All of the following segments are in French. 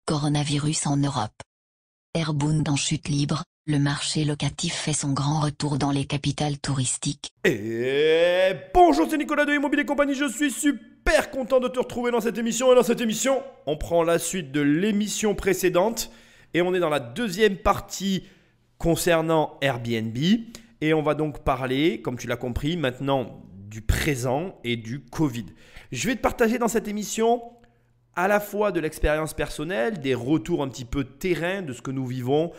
Coronavirus en Europe. Airbnb en chute libre, le marché locatif fait son grand retour dans les capitales touristiques. Et bonjour, c'est Nicolas de Immobilier Compagnie, je suis super content de te retrouver dans cette émission. Et dans cette émission, on prend la suite de l'émission précédente et on est dans la deuxième partie concernant Airbnb. Et on va donc parler, comme tu l'as compris, maintenant du présent et du Covid. Je vais te partager dans cette émission à la fois de l'expérience personnelle, des retours un petit peu terrain de ce que nous vivons,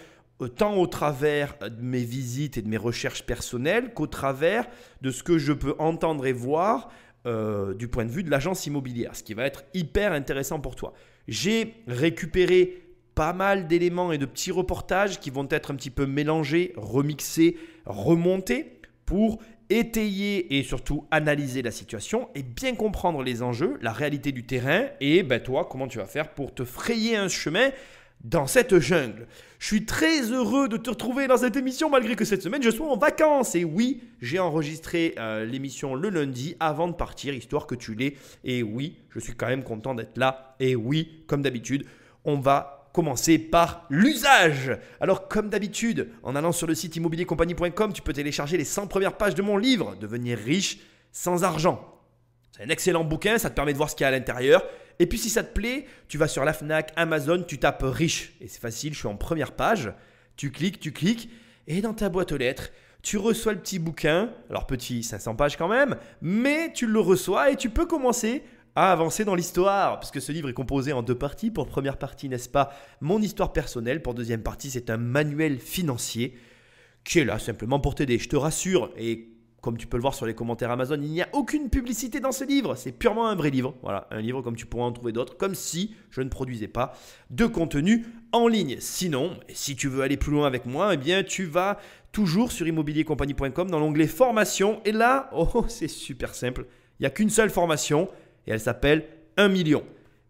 tant au travers de mes visites et de mes recherches personnelles qu'au travers de ce que je peux entendre et voir du point de vue de l'agence immobilière, ce qui va être hyper intéressant pour toi. J'ai récupéré pas mal d'éléments et de petits reportages qui vont être un petit peu mélangés, remixés, remontés pour étayer et surtout analyser la situation et bien comprendre les enjeux, la réalité du terrain et toi, comment tu vas faire pour te frayer un chemin dans cette jungle. Je suis très heureux de te retrouver dans cette émission malgré que cette semaine je sois en vacances. Et oui, j'ai enregistré l'émission le lundi avant de partir, histoire que tu l'aies. Et oui, je suis quand même content d'être là. Et oui, comme d'habitude, on va commencer par l'usage. Alors comme d'habitude, en allant sur le site immobiliercompagnie.com, tu peux télécharger les 100 premières pages de mon livre « Devenir riche sans argent ». C'est un excellent bouquin, ça te permet de voir ce qu'il y a à l'intérieur. Et puis si ça te plaît, tu vas sur la Fnac, Amazon, tu tapes riche. Et c'est facile, je suis en première page. Tu cliques. Et dans ta boîte aux lettres, tu reçois le petit bouquin. Alors petit, 500 pages quand même. Mais tu le reçois et tu peux commencer à avancer dans l'histoire. Parce que ce livre est composé en deux parties. Pour première partie, n'est-ce pas, mon histoire personnelle. Pour deuxième partie, c'est un manuel financier qui est là simplement pour t'aider. Je te rassure. Et comme tu peux le voir sur les commentaires Amazon, il n'y a aucune publicité dans ce livre. C'est purement un vrai livre. Voilà, un livre comme tu pourras en trouver d'autres, comme si je ne produisais pas de contenu en ligne. Sinon, si tu veux aller plus loin avec moi, tu vas toujours sur immobiliercompagnie.com dans l'onglet formation. Et là, c'est super simple. Il n'y a qu'une seule formation et elle s'appelle 1 million.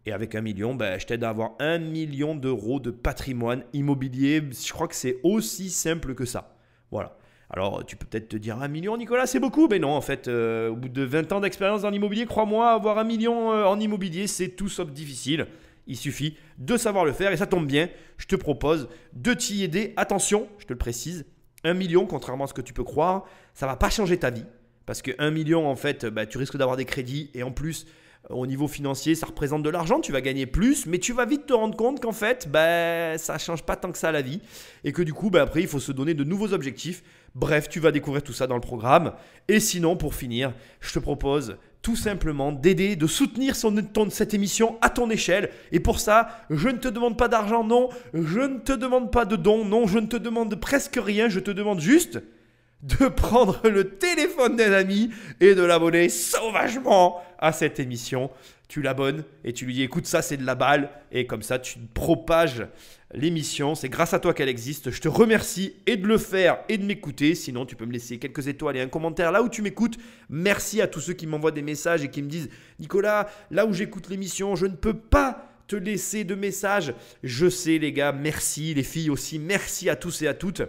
Et avec 1 million, je t'aide à avoir 1 million d'euros de patrimoine immobilier. Je crois que c'est aussi simple que ça. Voilà. Alors, tu peux peut-être te dire 1 million, Nicolas, c'est beaucoup. Mais non, en fait, au bout de 20 ans d'expérience dans l'immobilier, crois-moi, avoir 1 million en immobilier, c'est tout sauf difficile. Il suffit de savoir le faire et ça tombe bien. Je te propose de t'y aider. Attention, je te le précise, 1 million, contrairement à ce que tu peux croire, ça ne va pas changer ta vie. Parce que 1 million, en fait, tu risques d'avoir des crédits et en plus, au niveau financier, ça représente de l'argent, tu vas gagner plus, mais tu vas vite te rendre compte qu'en fait, ça ne change pas tant que ça la vie et que du coup, après, il faut se donner de nouveaux objectifs. Bref, tu vas découvrir tout ça dans le programme. Et sinon, pour finir, je te propose tout simplement d'aider, de soutenir cette émission à ton échelle. Et pour ça, je ne te demande pas d'argent, non. Je ne te demande pas de dons, non. Je ne te demande presque rien. Je te demande juste de prendre le téléphone d'un ami et de l'abonner sauvagement à cette émission. Tu l'abonnes et tu lui dis écoute, ça c'est de la balle, et comme ça tu propages l'émission. C'est grâce à toi qu'elle existe. Je te remercie et de le faire et de m'écouter. Sinon tu peux me laisser quelques étoiles et un commentaire là où tu m'écoutes. Merci à tous ceux qui m'envoient des messages et qui me disent Nicolas, là où j'écoute l'émission, je ne peux pas te laisser de messages. Je sais les gars, merci, les filles aussi, merci à tous et à toutes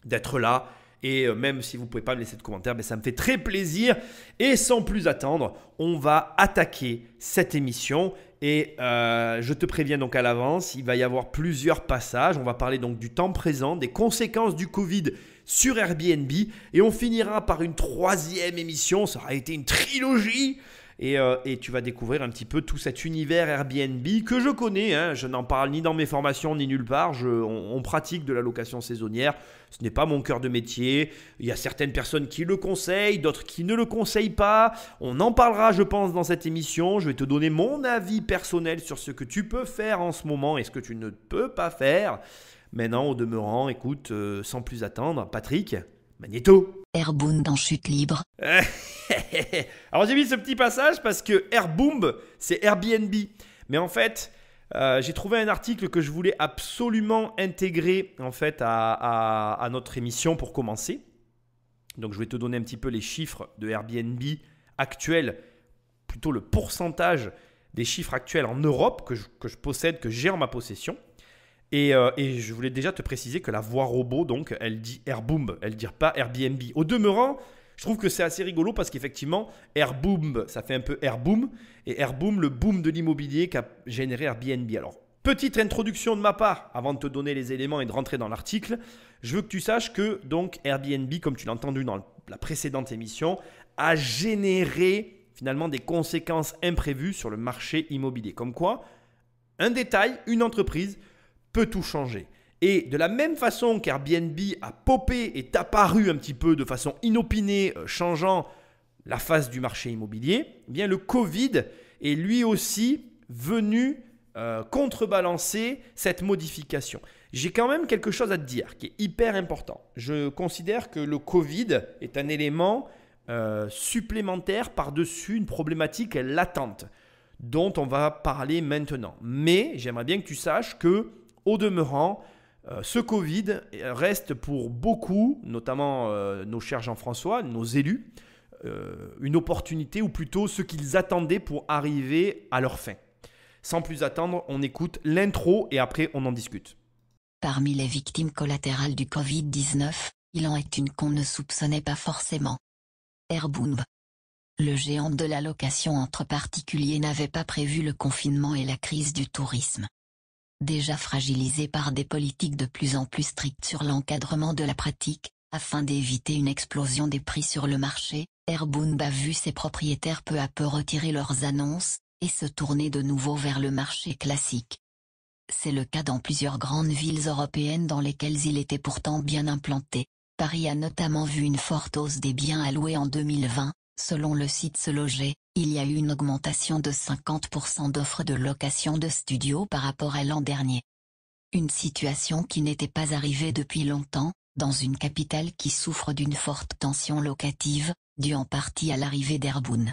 d'être là. Et même si vous ne pouvez pas me laisser de commentaires, ça me fait très plaisir. Et sans plus attendre, on va attaquer cette émission. Et je te préviens donc à l'avance, il va y avoir plusieurs passages. On va parler donc du temps présent, des conséquences du Covid sur Airbnb. Et on finira par une troisième émission. Ça aura été une trilogie. Et tu vas découvrir un petit peu tout cet univers Airbnb que je connais. Je n'en parle ni dans mes formations ni nulle part. On pratique de la location saisonnière. Ce n'est pas mon cœur de métier. Il y a certaines personnes qui le conseillent, d'autres qui ne le conseillent pas. On en parlera, je pense, dans cette émission. Je vais te donner mon avis personnel sur ce que tu peux faire en ce moment et ce que tu ne peux pas faire. Maintenant, au demeurant, écoute, sans plus attendre, Patrick, Magnéto. Airbnb en chute libre. Alors j'ai mis ce petit passage parce que Airbnb, c'est Airbnb. Mais en fait, j'ai trouvé un article que je voulais absolument intégrer en fait à notre émission pour commencer. Donc je vais te donner un petit peu les chiffres de Airbnb actuels, plutôt le pourcentage des chiffres actuels en Europe que je possède, que j'ai en ma possession. Et je voulais déjà te préciser que la voix robot, donc, elle dit Airbnb, elle ne dit pas Airbnb. Au demeurant, je trouve que c'est assez rigolo parce qu'effectivement, Airbnb, ça fait un peu Airboom. Et Airboom, le boom de l'immobilier qu'a généré Airbnb. Alors, Petite introduction de ma part, avant de te donner les éléments et de rentrer dans l'article. Je veux que tu saches que donc Airbnb, comme tu l'as entendu dans la précédente émission, a généré finalement des conséquences imprévues sur le marché immobilier. Comme quoi, un détail, une entreprise peut tout changer. Et de la même façon qu'Airbnb a popé et est apparu un petit peu de façon inopinée, changeant la face du marché immobilier, eh bien le Covid est lui aussi venu contrebalancer cette modification. J'ai quand même quelque chose à te dire qui est hyper important. Je considère que le Covid est un élément supplémentaire par-dessus une problématique latente dont on va parler maintenant. Mais j'aimerais bien que tu saches que, au demeurant, ce Covid reste pour beaucoup, notamment nos chers Jean-François, nos élus, une opportunité ou plutôt ce qu'ils attendaient pour arriver à leur fin. Sans plus attendre, on écoute l'intro et après on en discute. Parmi les victimes collatérales du Covid-19, il en est une qu'on ne soupçonnait pas forcément. Airbnb. Le géant de la location entre particuliers n'avait pas prévu le confinement et la crise du tourisme. Déjà fragilisé par des politiques de plus en plus strictes sur l'encadrement de la pratique, afin d'éviter une explosion des prix sur le marché, Airbnb a vu ses propriétaires peu à peu retirer leurs annonces et se tourner de nouveau vers le marché classique. C'est le cas dans plusieurs grandes villes européennes dans lesquelles il était pourtant bien implanté. Paris a notamment vu une forte hausse des biens à louer en 2020. Selon le site Se Loger, il y a eu une augmentation de 50% d'offres de location de studios par rapport à l'an dernier. Une situation qui n'était pas arrivée depuis longtemps, dans une capitale qui souffre d'une forte tension locative, due en partie à l'arrivée d'Airbnb.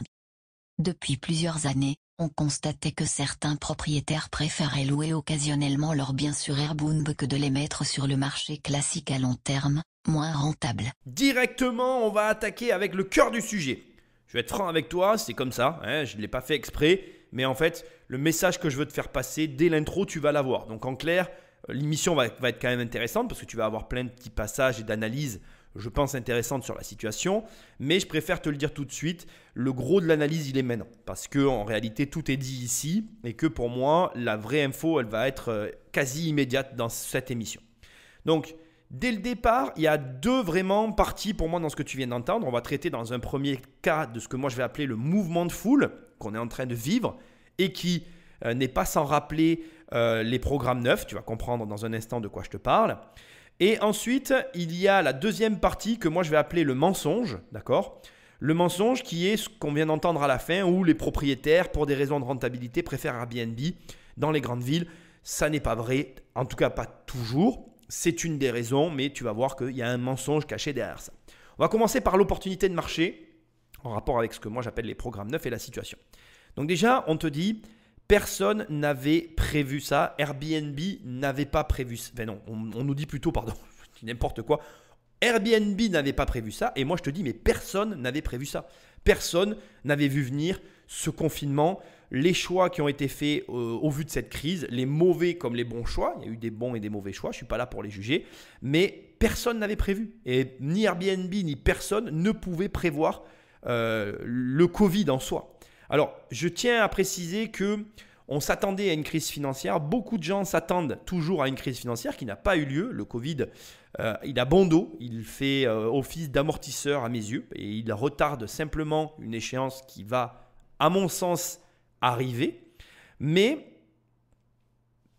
Depuis plusieurs années, on constatait que certains propriétaires préféraient louer occasionnellement leurs biens sur Airbnb que de les mettre sur le marché classique à long terme, moins rentable. Directement, on va attaquer avec le cœur du sujet. Je vais être franc avec toi, c'est comme ça, je ne l'ai pas fait exprès, mais en fait, le message que je veux te faire passer, dès l'intro, tu vas l'avoir. Donc en clair, l'émission va être quand même intéressante parce que tu vas avoir plein de petits passages et d'analyses, je pense, intéressantes sur la situation, mais je préfère te le dire tout de suite, le gros de l'analyse, il est maintenant, parce qu'en réalité, tout est dit ici et que pour moi, la vraie info, elle va être quasi immédiate dans cette émission. Donc, dès le départ, il y a deux vraiment parties pour moi dans ce que tu viens d'entendre. On va traiter dans un premier cas de ce que moi je vais appeler le mouvement de foule qu'on est en train de vivre et qui n'est pas sans rappeler les programmes neufs. Tu vas comprendre dans un instant de quoi je te parle. Et ensuite, il y a la deuxième partie que moi je vais appeler le mensonge, d'accord ? Le mensonge qui est ce qu'on vient d'entendre à la fin où les propriétaires, pour des raisons de rentabilité, préfèrent Airbnb dans les grandes villes. Ça n'est pas vrai, en tout cas pas toujours. C'est une des raisons, mais tu vas voir qu'il y a un mensonge caché derrière ça. On va commencer par l'opportunité de marché en rapport avec ce que moi j'appelle les programmes neufs et la situation. Donc déjà, on te dit, personne n'avait prévu ça. Airbnb n'avait pas prévu ça. Enfin non, on nous dit plutôt, pardon, n'importe quoi. Airbnb n'avait pas prévu ça. Et moi, je te dis, mais personne n'avait prévu ça. Personne n'avait vu venir ce confinement, les choix qui ont été faits au vu de cette crise, les mauvais comme les bons choix. Il y a eu des bons et des mauvais choix. Je ne suis pas là pour les juger. Mais personne n'avait prévu. Et ni Airbnb ni personne ne pouvait prévoir le Covid en soi. Alors, je tiens à préciser que on s'attendait à une crise financière. Beaucoup de gens s'attendent toujours à une crise financière qui n'a pas eu lieu. Le Covid, il a bon dos. Il fait office d'amortisseur à mes yeux. Et il retarde simplement une échéance qui va, à mon sens, arriver. Mais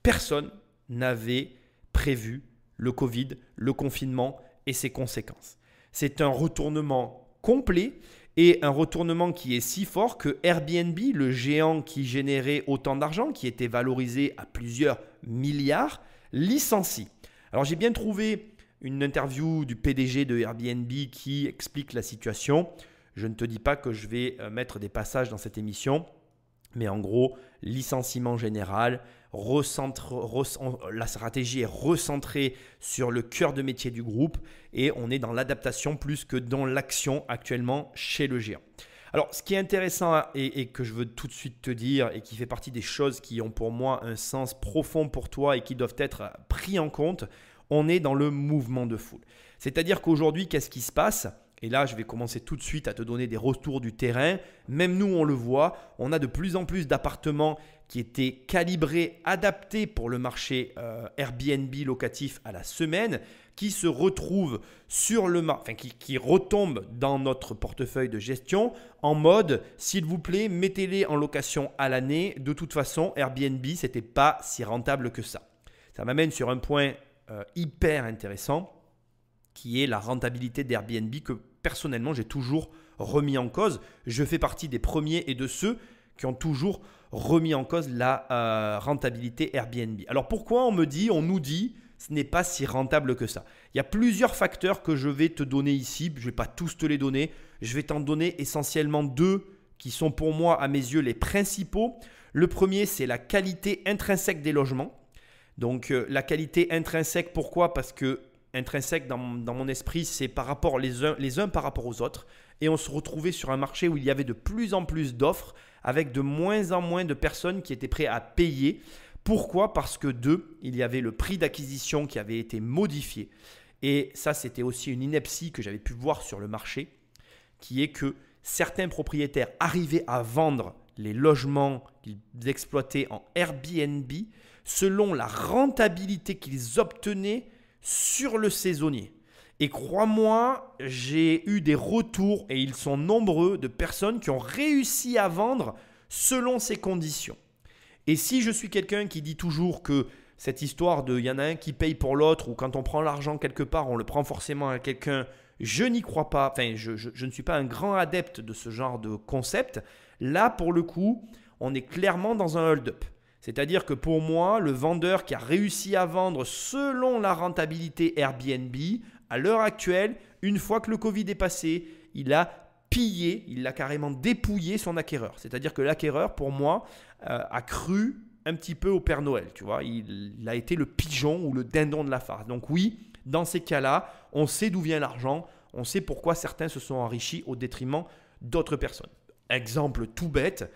personne n'avait prévu le Covid, le confinement et ses conséquences. C'est un retournement complet. Et un retournement qui est si fort que Airbnb, le géant qui générait autant d'argent, qui était valorisé à plusieurs milliards, licencie. Alors j'ai bien trouvé une interview du PDG de Airbnb qui explique la situation. Je ne te dis pas que je vais mettre des passages dans cette émission, mais en gros, licenciement général, la stratégie est recentrée sur le cœur de métier du groupe et on est dans l'adaptation plus que dans l'action actuellement chez le géant. Alors, ce qui est intéressant et que je veux tout de suite te dire et qui fait partie des choses qui ont pour moi un sens profond pour toi et qui doivent être pris en compte, on est dans le mouvement de foule. C'est-à-dire qu'aujourd'hui, qu'est-ce qui se passe ? et là je vais commencer tout de suite à te donner des retours du terrain, même nous on le voit, on a de plus en plus d'appartements qui étaient calibrés, adaptés pour le marché Airbnb locatif à la semaine, qui se retrouvent sur le qui retombent dans notre portefeuille de gestion en mode s'il vous plaît, mettez-les en location à l'année. De toute façon, Airbnb, ce n'était pas si rentable que ça. Ça m'amène sur un point hyper intéressant qui est la rentabilité d'Airbnb que personnellement j'ai toujours remis en cause. Je fais partie des premiers et de ceux qui ont toujours remis en cause la rentabilité Airbnb. Alors pourquoi on nous dit ce n'est pas si rentable que ça? Il y a plusieurs facteurs que je vais te donner ici. Je ne vais pas tous te les donner. Je vais t'en donner essentiellement 2 qui sont pour moi, à mes yeux, les principaux. Le premier, c'est la qualité intrinsèque des logements. Donc, la qualité intrinsèque, pourquoi? Parce que intrinsèque, dans mon esprit, c'est par rapport les uns par rapport aux autres. Et on se retrouvait sur un marché où il y avait de plus en plus d'offres avec de moins en moins de personnes qui étaient prêtes à payer. Pourquoi? Parce que il y avait le prix d'acquisition qui avait été modifié. Et ça, c'était aussi une ineptie que j'avais pu voir sur le marché, qui est que certains propriétaires arrivaient à vendre les logements qu'ils exploitaient en Airbnb selon la rentabilité qu'ils obtenaient sur le saisonnier. Et crois-moi, j'ai eu des retours, et ils sont nombreux, de personnes qui ont réussi à vendre selon ces conditions. Et si je suis quelqu'un qui dit toujours que cette histoire de il y en a un qui paye pour l'autre ou quand on prend l'argent quelque part, on le prend forcément à quelqu'un, je n'y crois pas. Enfin, je ne suis pas un grand adepte de ce genre de concept. Là, pour le coup, on est clairement dans un hold-up. C'est-à-dire que pour moi, le vendeur qui a réussi à vendre selon la rentabilité Airbnb, à l'heure actuelle, une fois que le Covid est passé, il a pillé, il a carrément dépouillé son acquéreur. C'est-à-dire que l'acquéreur, pour moi, a cru un petit peu au Père Noël. Tu vois, il a été le pigeon ou le dindon de la farce. Donc oui, dans ces cas-là, on sait d'où vient l'argent, on sait pourquoi certains se sont enrichis au détriment d'autres personnes. Exemple tout bête,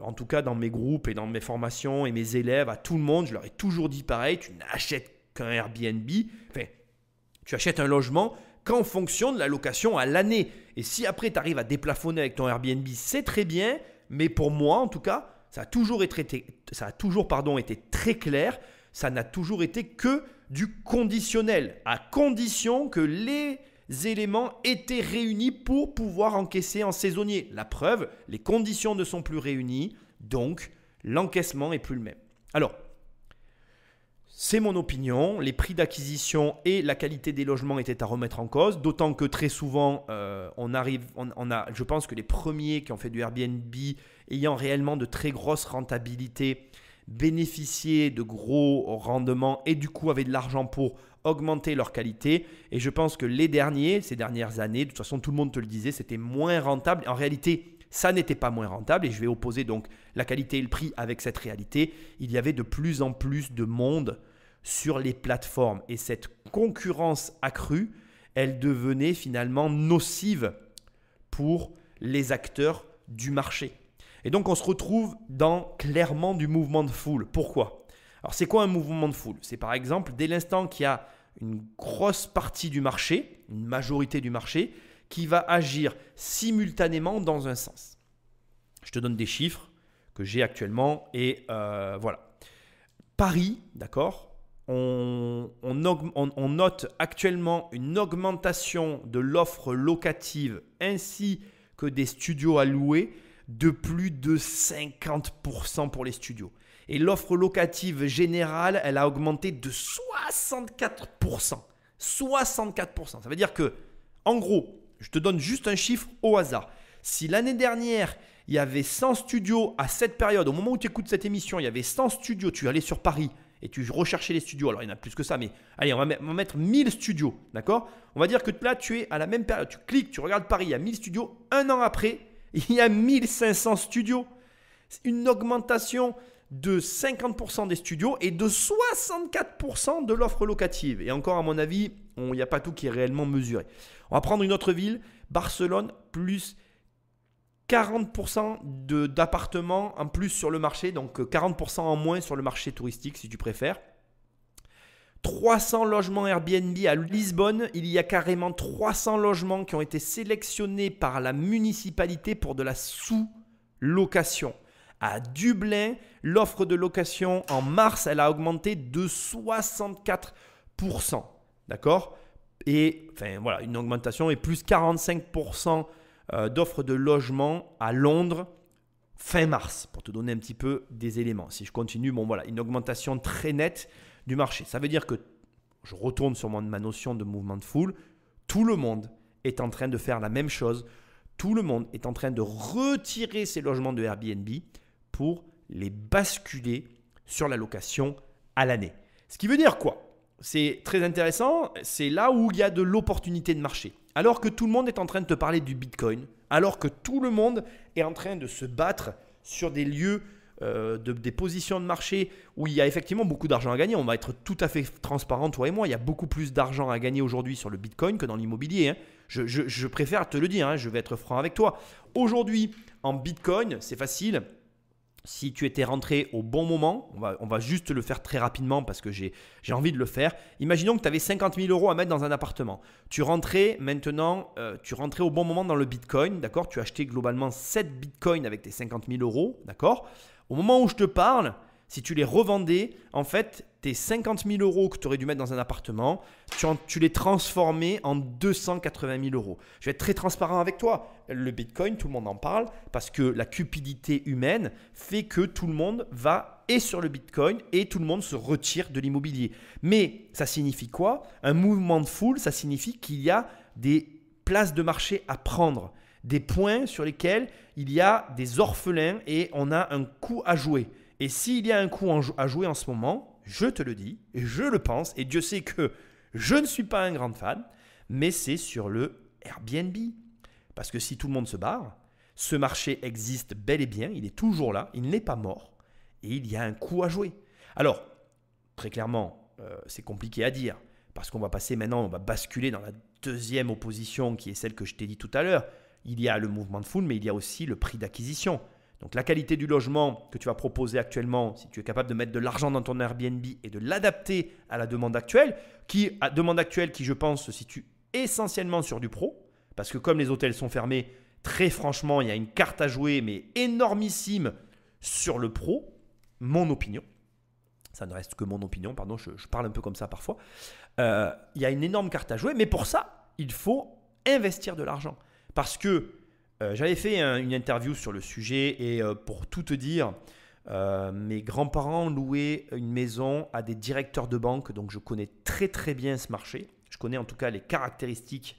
en tout cas dans mes groupes et dans mes formations et mes élèves, à tout le monde, je leur ai toujours dit pareil, tu n'achètes qu'un Airbnb, enfin, tu achètes un logement qu'en fonction de la location à l'année. Et si après tu arrives à déplafonner avec ton Airbnb, c'est très bien, mais pour moi en tout cas, ça a toujours été très clair, ça n'a toujours été que du conditionnel, à condition que les éléments étaient réunis pour pouvoir encaisser en saisonnier. La preuve, les conditions ne sont plus réunies, donc l'encaissement n'est plus le même. Alors, c'est mon opinion, les prix d'acquisition et la qualité des logements étaient à remettre en cause, d'autant que très souvent, je pense que les premiers qui ont fait du Airbnb ayant réellement de très grosses rentabilités, bénéficiaient de gros rendements et du coup avaient de l'argent pour augmenter leur qualité. Et je pense que ces dernières années, de toute façon tout le monde te le disait, c'était moins rentable. En réalité, ça n'était pas moins rentable et je vais opposer donc la qualité et le prix avec cette réalité. Il y avait de plus en plus de monde sur les plateformes et cette concurrence accrue, elle devenait finalement nocive pour les acteurs du marché. Et donc on se retrouve dans clairement du mouvement de foule. Pourquoi? Alors c'est quoi un mouvement de foule? C'est par exemple dès l'instant qu'il y a une grosse partie du marché, une majorité du marché, qui va agir simultanément dans un sens. Je te donne des chiffres que j'ai actuellement et voilà. Paris, d'accord, on note actuellement une augmentation de l'offre locative ainsi que des studios à louer de plus de 50% pour les studios. Et l'offre locative générale, elle a augmenté de 64%. 64%. Ça veut dire que, en gros, je te donne juste un chiffre au hasard. Si l'année dernière, il y avait 100 studios à cette période, au moment où tu écoutes cette émission, il y avait 100 studios, tu allais sur Paris et tu recherchais les studios. Alors, il y en a plus que ça, mais allez, on va mettre 1000 studios, d'accord? On va dire que là, tu es à la même période. Tu cliques, tu regardes Paris, il y a 1000 studios. Un an après, il y a 1500 studios. C'est une augmentation de 50% des studios et de 64% de l'offre locative. Et encore, à mon avis, il n'y a pas tout qui est réellement mesuré. On va prendre une autre ville, Barcelone, plus 40% d'appartements en plus sur le marché, donc 40% en moins sur le marché touristique si tu préfères. 300 logements Airbnb à Lisbonne. Il y a carrément 300 logements qui ont été sélectionnés par la municipalité pour de la sous-location. À Dublin, l'offre de location en mars, elle a augmenté de 64%. D'accord ? Et enfin voilà, une augmentation et plus 45% d'offres de logement à Londres fin mars, pour te donner un petit peu des éléments. Si je continue, bon voilà, une augmentation très nette du marché. Ça veut dire que, je retourne sur ma notion de mouvement de foule, tout le monde est en train de faire la même chose. Tout le monde est en train de retirer ses logements de Airbnb pour les basculer sur la location à l'année. Ce qui veut dire quoi ? C'est très intéressant, c'est là où il y a de l'opportunité de marché. Alors que tout le monde est en train de te parler du Bitcoin, alors que tout le monde est en train de se battre sur des lieux, des positions de marché où il y a effectivement beaucoup d'argent à gagner. On va être tout à fait transparent, toi et moi. Il y a beaucoup plus d'argent à gagner aujourd'hui sur le Bitcoin que dans l'immobilier. Hein. Je préfère te le dire, hein, je vais être franc avec toi. Aujourd'hui, en Bitcoin, c'est facile. Si tu étais rentré au bon moment, on va juste le faire très rapidement parce que j'ai envie de le faire. Imaginons que tu avais 50 000 euros à mettre dans un appartement. Tu rentrais au bon moment dans le Bitcoin, d'accord ? Tu achetais globalement 7 Bitcoins avec tes 50 000 euros, d'accord ? Au moment où je te parle, si tu les revendais, en fait, tes 50 000 euros que tu aurais dû mettre dans un appartement, tu les transformais en 280 000 euros. Je vais être très transparent avec toi. Le Bitcoin, tout le monde en parle parce que la cupidité humaine fait que tout le monde va sur le Bitcoin et tout le monde se retire de l'immobilier. Mais ça signifie quoi ? Un mouvement de foule, ça signifie qu'il y a des places de marché à prendre, des points sur lesquels il y a des orphelins et on a un coup à jouer. Et s'il y a un coup à jouer en ce moment, je te le dis, et je le pense, et Dieu sait que je ne suis pas un grand fan, mais c'est sur le Airbnb. Parce que si tout le monde se barre, ce marché existe bel et bien, il est toujours là, il n'est pas mort, et il y a un coup à jouer. Alors, très clairement, c'est compliqué à dire, parce qu'on va passer maintenant, on va basculer dans la deuxième opposition, qui est celle que je t'ai dit tout à l'heure. Il y a le mouvement de foule, mais il y a aussi le prix d'acquisition. Donc la qualité du logement que tu vas proposer actuellement, si tu es capable de mettre de l'argent dans ton Airbnb et de l'adapter à la demande actuelle, qui je pense se situe essentiellement sur du pro, parce que comme les hôtels sont fermés, très franchement, il y a une carte à jouer, mais énormissime sur le pro, mon opinion. Ça ne reste que mon opinion, pardon, je parle un peu comme ça parfois. Il y a une énorme carte à jouer, mais pour ça, il faut investir de l'argent. Parce que j'avais fait une interview sur le sujet et pour tout te dire, mes grands-parents louaient une maison à des directeurs de banque, donc je connais très très bien ce marché. Je connais en tout cas les caractéristiques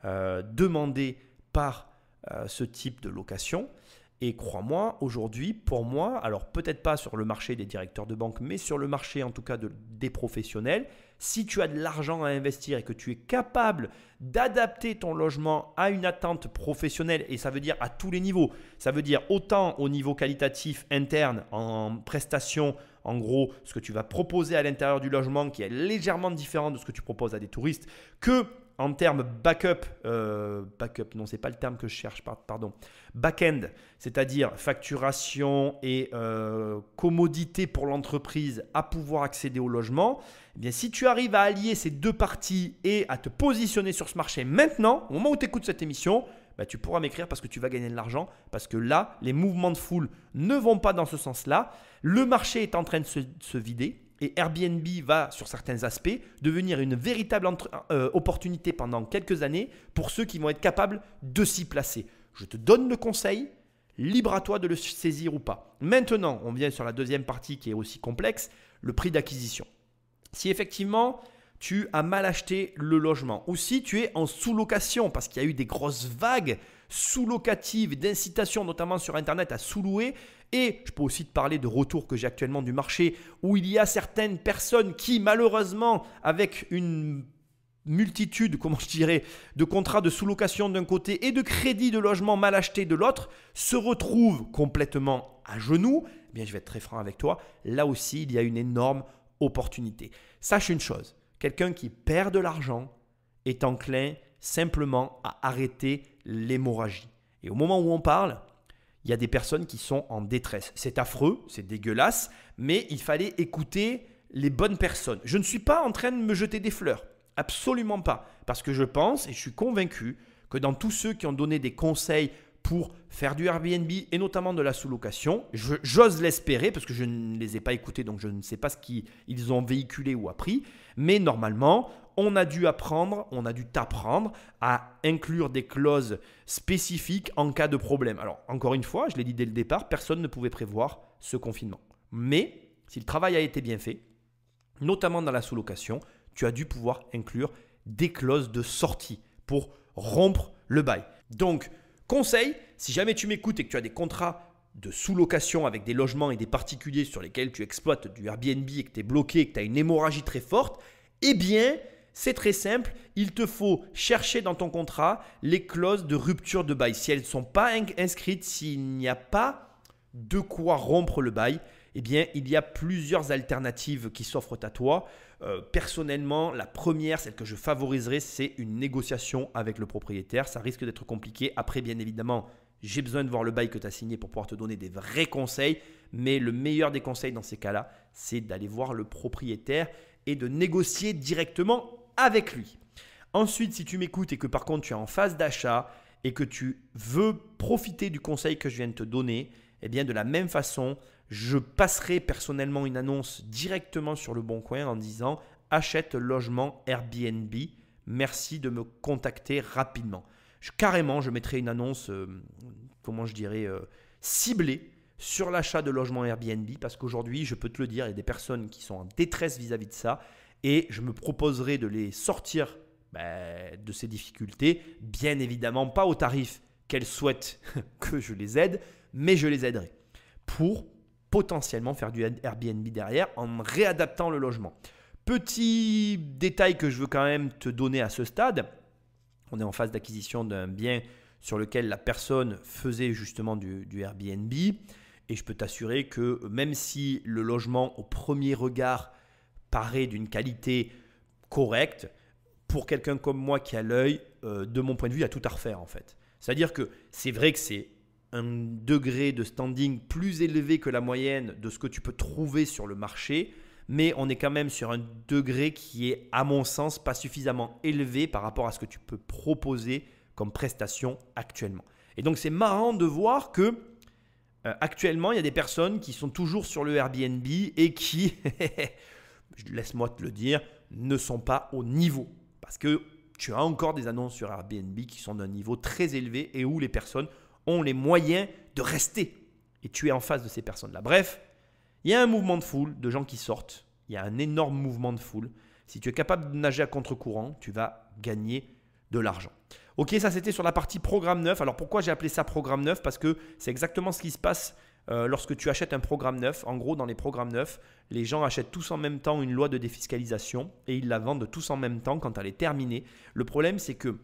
demandées par ce type de location. Et crois-moi, aujourd'hui, pour moi, alors peut-être pas sur le marché des directeurs de banque, mais sur le marché en tout cas des professionnels, si tu as de l'argent à investir et que tu es capable d'adapter ton logement à une attente professionnelle, et ça veut dire à tous les niveaux, ça veut dire autant au niveau qualitatif interne, en prestation, en gros, ce que tu vas proposer à l'intérieur du logement qui est légèrement différent de ce que tu proposes à des touristes, que en termes backup, non, c'est pas le terme que je cherche, pardon, back-end, c'est-à-dire facturation et commodité pour l'entreprise à pouvoir accéder au logement, eh bien, si tu arrives à allier ces deux parties et à te positionner sur ce marché maintenant, au moment où tu écoutes cette émission, bah, tu pourras m'écrire parce que tu vas gagner de l'argent, parce que là, les mouvements de foule ne vont pas dans ce sens-là. Le marché est en train de se vider. Et Airbnb va, sur certains aspects, devenir une véritable opportunité pendant quelques années pour ceux qui vont être capables de s'y placer. Je te donne le conseil, libre à toi de le saisir ou pas. Maintenant, on vient sur la deuxième partie qui est aussi complexe, le prix d'acquisition. Si effectivement, tu as mal acheté le logement ou si tu es en sous-location parce qu'il y a eu des grosses vagues sous-locatives d'incitation notamment sur Internet à sous-louer. Et je peux aussi te parler de retours que j'ai actuellement du marché où il y a certaines personnes qui malheureusement avec une multitude, de contrats de sous-location d'un côté et de crédits de logement mal achetés de l'autre se retrouvent complètement à genoux. Eh bien, je vais être très franc avec toi. Là aussi, il y a une énorme opportunité. Sache une chose, quelqu'un qui perd de l'argent est enclin simplement à arrêter l'hémorragie. Et au moment où on parle, il y a des personnes qui sont en détresse. C'est affreux, c'est dégueulasse, mais il fallait écouter les bonnes personnes. Je ne suis pas en train de me jeter des fleurs. Absolument pas. Parce que je pense et je suis convaincu que dans tous ceux qui ont donné des conseils pour faire du Airbnb et notamment de la sous-location, j'ose l'espérer parce que je ne les ai pas écoutés, donc je ne sais pas ce qu'ils ont véhiculé ou appris. Mais normalement, on a dû t'apprendre à inclure des clauses spécifiques en cas de problème. Alors, encore une fois, je l'ai dit dès le départ, personne ne pouvait prévoir ce confinement. Mais si le travail a été bien fait, notamment dans la sous-location, tu as dû pouvoir inclure des clauses de sortie pour rompre le bail. Donc, conseil, si jamais tu m'écoutes et que tu as des contrats de sous-location avec des logements et des particuliers sur lesquels tu exploites du Airbnb et que tu es bloqué et que tu as une hémorragie très forte, eh bien, c'est très simple, il te faut chercher dans ton contrat les clauses de rupture de bail. Si elles ne sont pas inscrites, s'il n'y a pas de quoi rompre le bail, eh bien, il y a plusieurs alternatives qui s'offrent à toi. Personnellement, la première, celle que je favoriserais, c'est une négociation avec le propriétaire. Ça risque d'être compliqué. Après, bien évidemment, j'ai besoin de voir le bail que tu as signé pour pouvoir te donner des vrais conseils. Mais le meilleur des conseils dans ces cas-là, c'est d'aller voir le propriétaire et de négocier directement avec lui. Ensuite, si tu m'écoutes et que par contre tu es en phase d'achat et que tu veux profiter du conseil que je viens de te donner, eh bien de la même façon, je passerai personnellement une annonce directement sur le Bon Coin en disant « Achète logement Airbnb, merci de me contacter rapidement ». Carrément, je mettrai une annonce, ciblée sur l'achat de logement Airbnb parce qu'aujourd'hui, je peux te le dire, il y a des personnes qui sont en détresse vis-à-vis de ça et je me proposerai de les sortir de ces difficultés, bien évidemment pas au tarif qu'elles souhaitent que je les aide, mais je les aiderai pour potentiellement faire du Airbnb derrière en réadaptant le logement. Petit détail que je veux quand même te donner à ce stade, on est en phase d'acquisition d'un bien sur lequel la personne faisait justement du Airbnb et je peux t'assurer que même si le logement au premier regard paraît d'une qualité correcte, pour quelqu'un comme moi qui a l'œil, de mon point de vue, il y a tout à refaire en fait. C'est-à-dire que c'est vrai que c'est un degré de standing plus élevé que la moyenne de ce que tu peux trouver sur le marché, mais on est quand même sur un degré qui est, à mon sens, pas suffisamment élevé par rapport à ce que tu peux proposer comme prestation actuellement. Et donc, c'est marrant de voir que actuellement, il y a des personnes qui sont toujours sur le Airbnb et qui, laisse-moi te le dire, ne sont pas au niveau. Parce que tu as encore des annonces sur Airbnb qui sont d'un niveau très élevé et où les personnes ont les moyens de rester. Et tu es en face de ces personnes-là. Bref, il y a un mouvement de foule, de gens qui sortent. Il y a un énorme mouvement de foule. Si tu es capable de nager à contre-courant, tu vas gagner de l'argent. Ok, ça c'était sur la partie programme neuf. Alors pourquoi j'ai appelé ça programme neuf? Parce que c'est exactement ce qui se passe lorsque tu achètes un programme neuf. En gros, dans les programmes neufs, les gens achètent tous en même temps une loi de défiscalisation et ils la vendent tous en même temps quand elle est terminée. Le problème, c'est que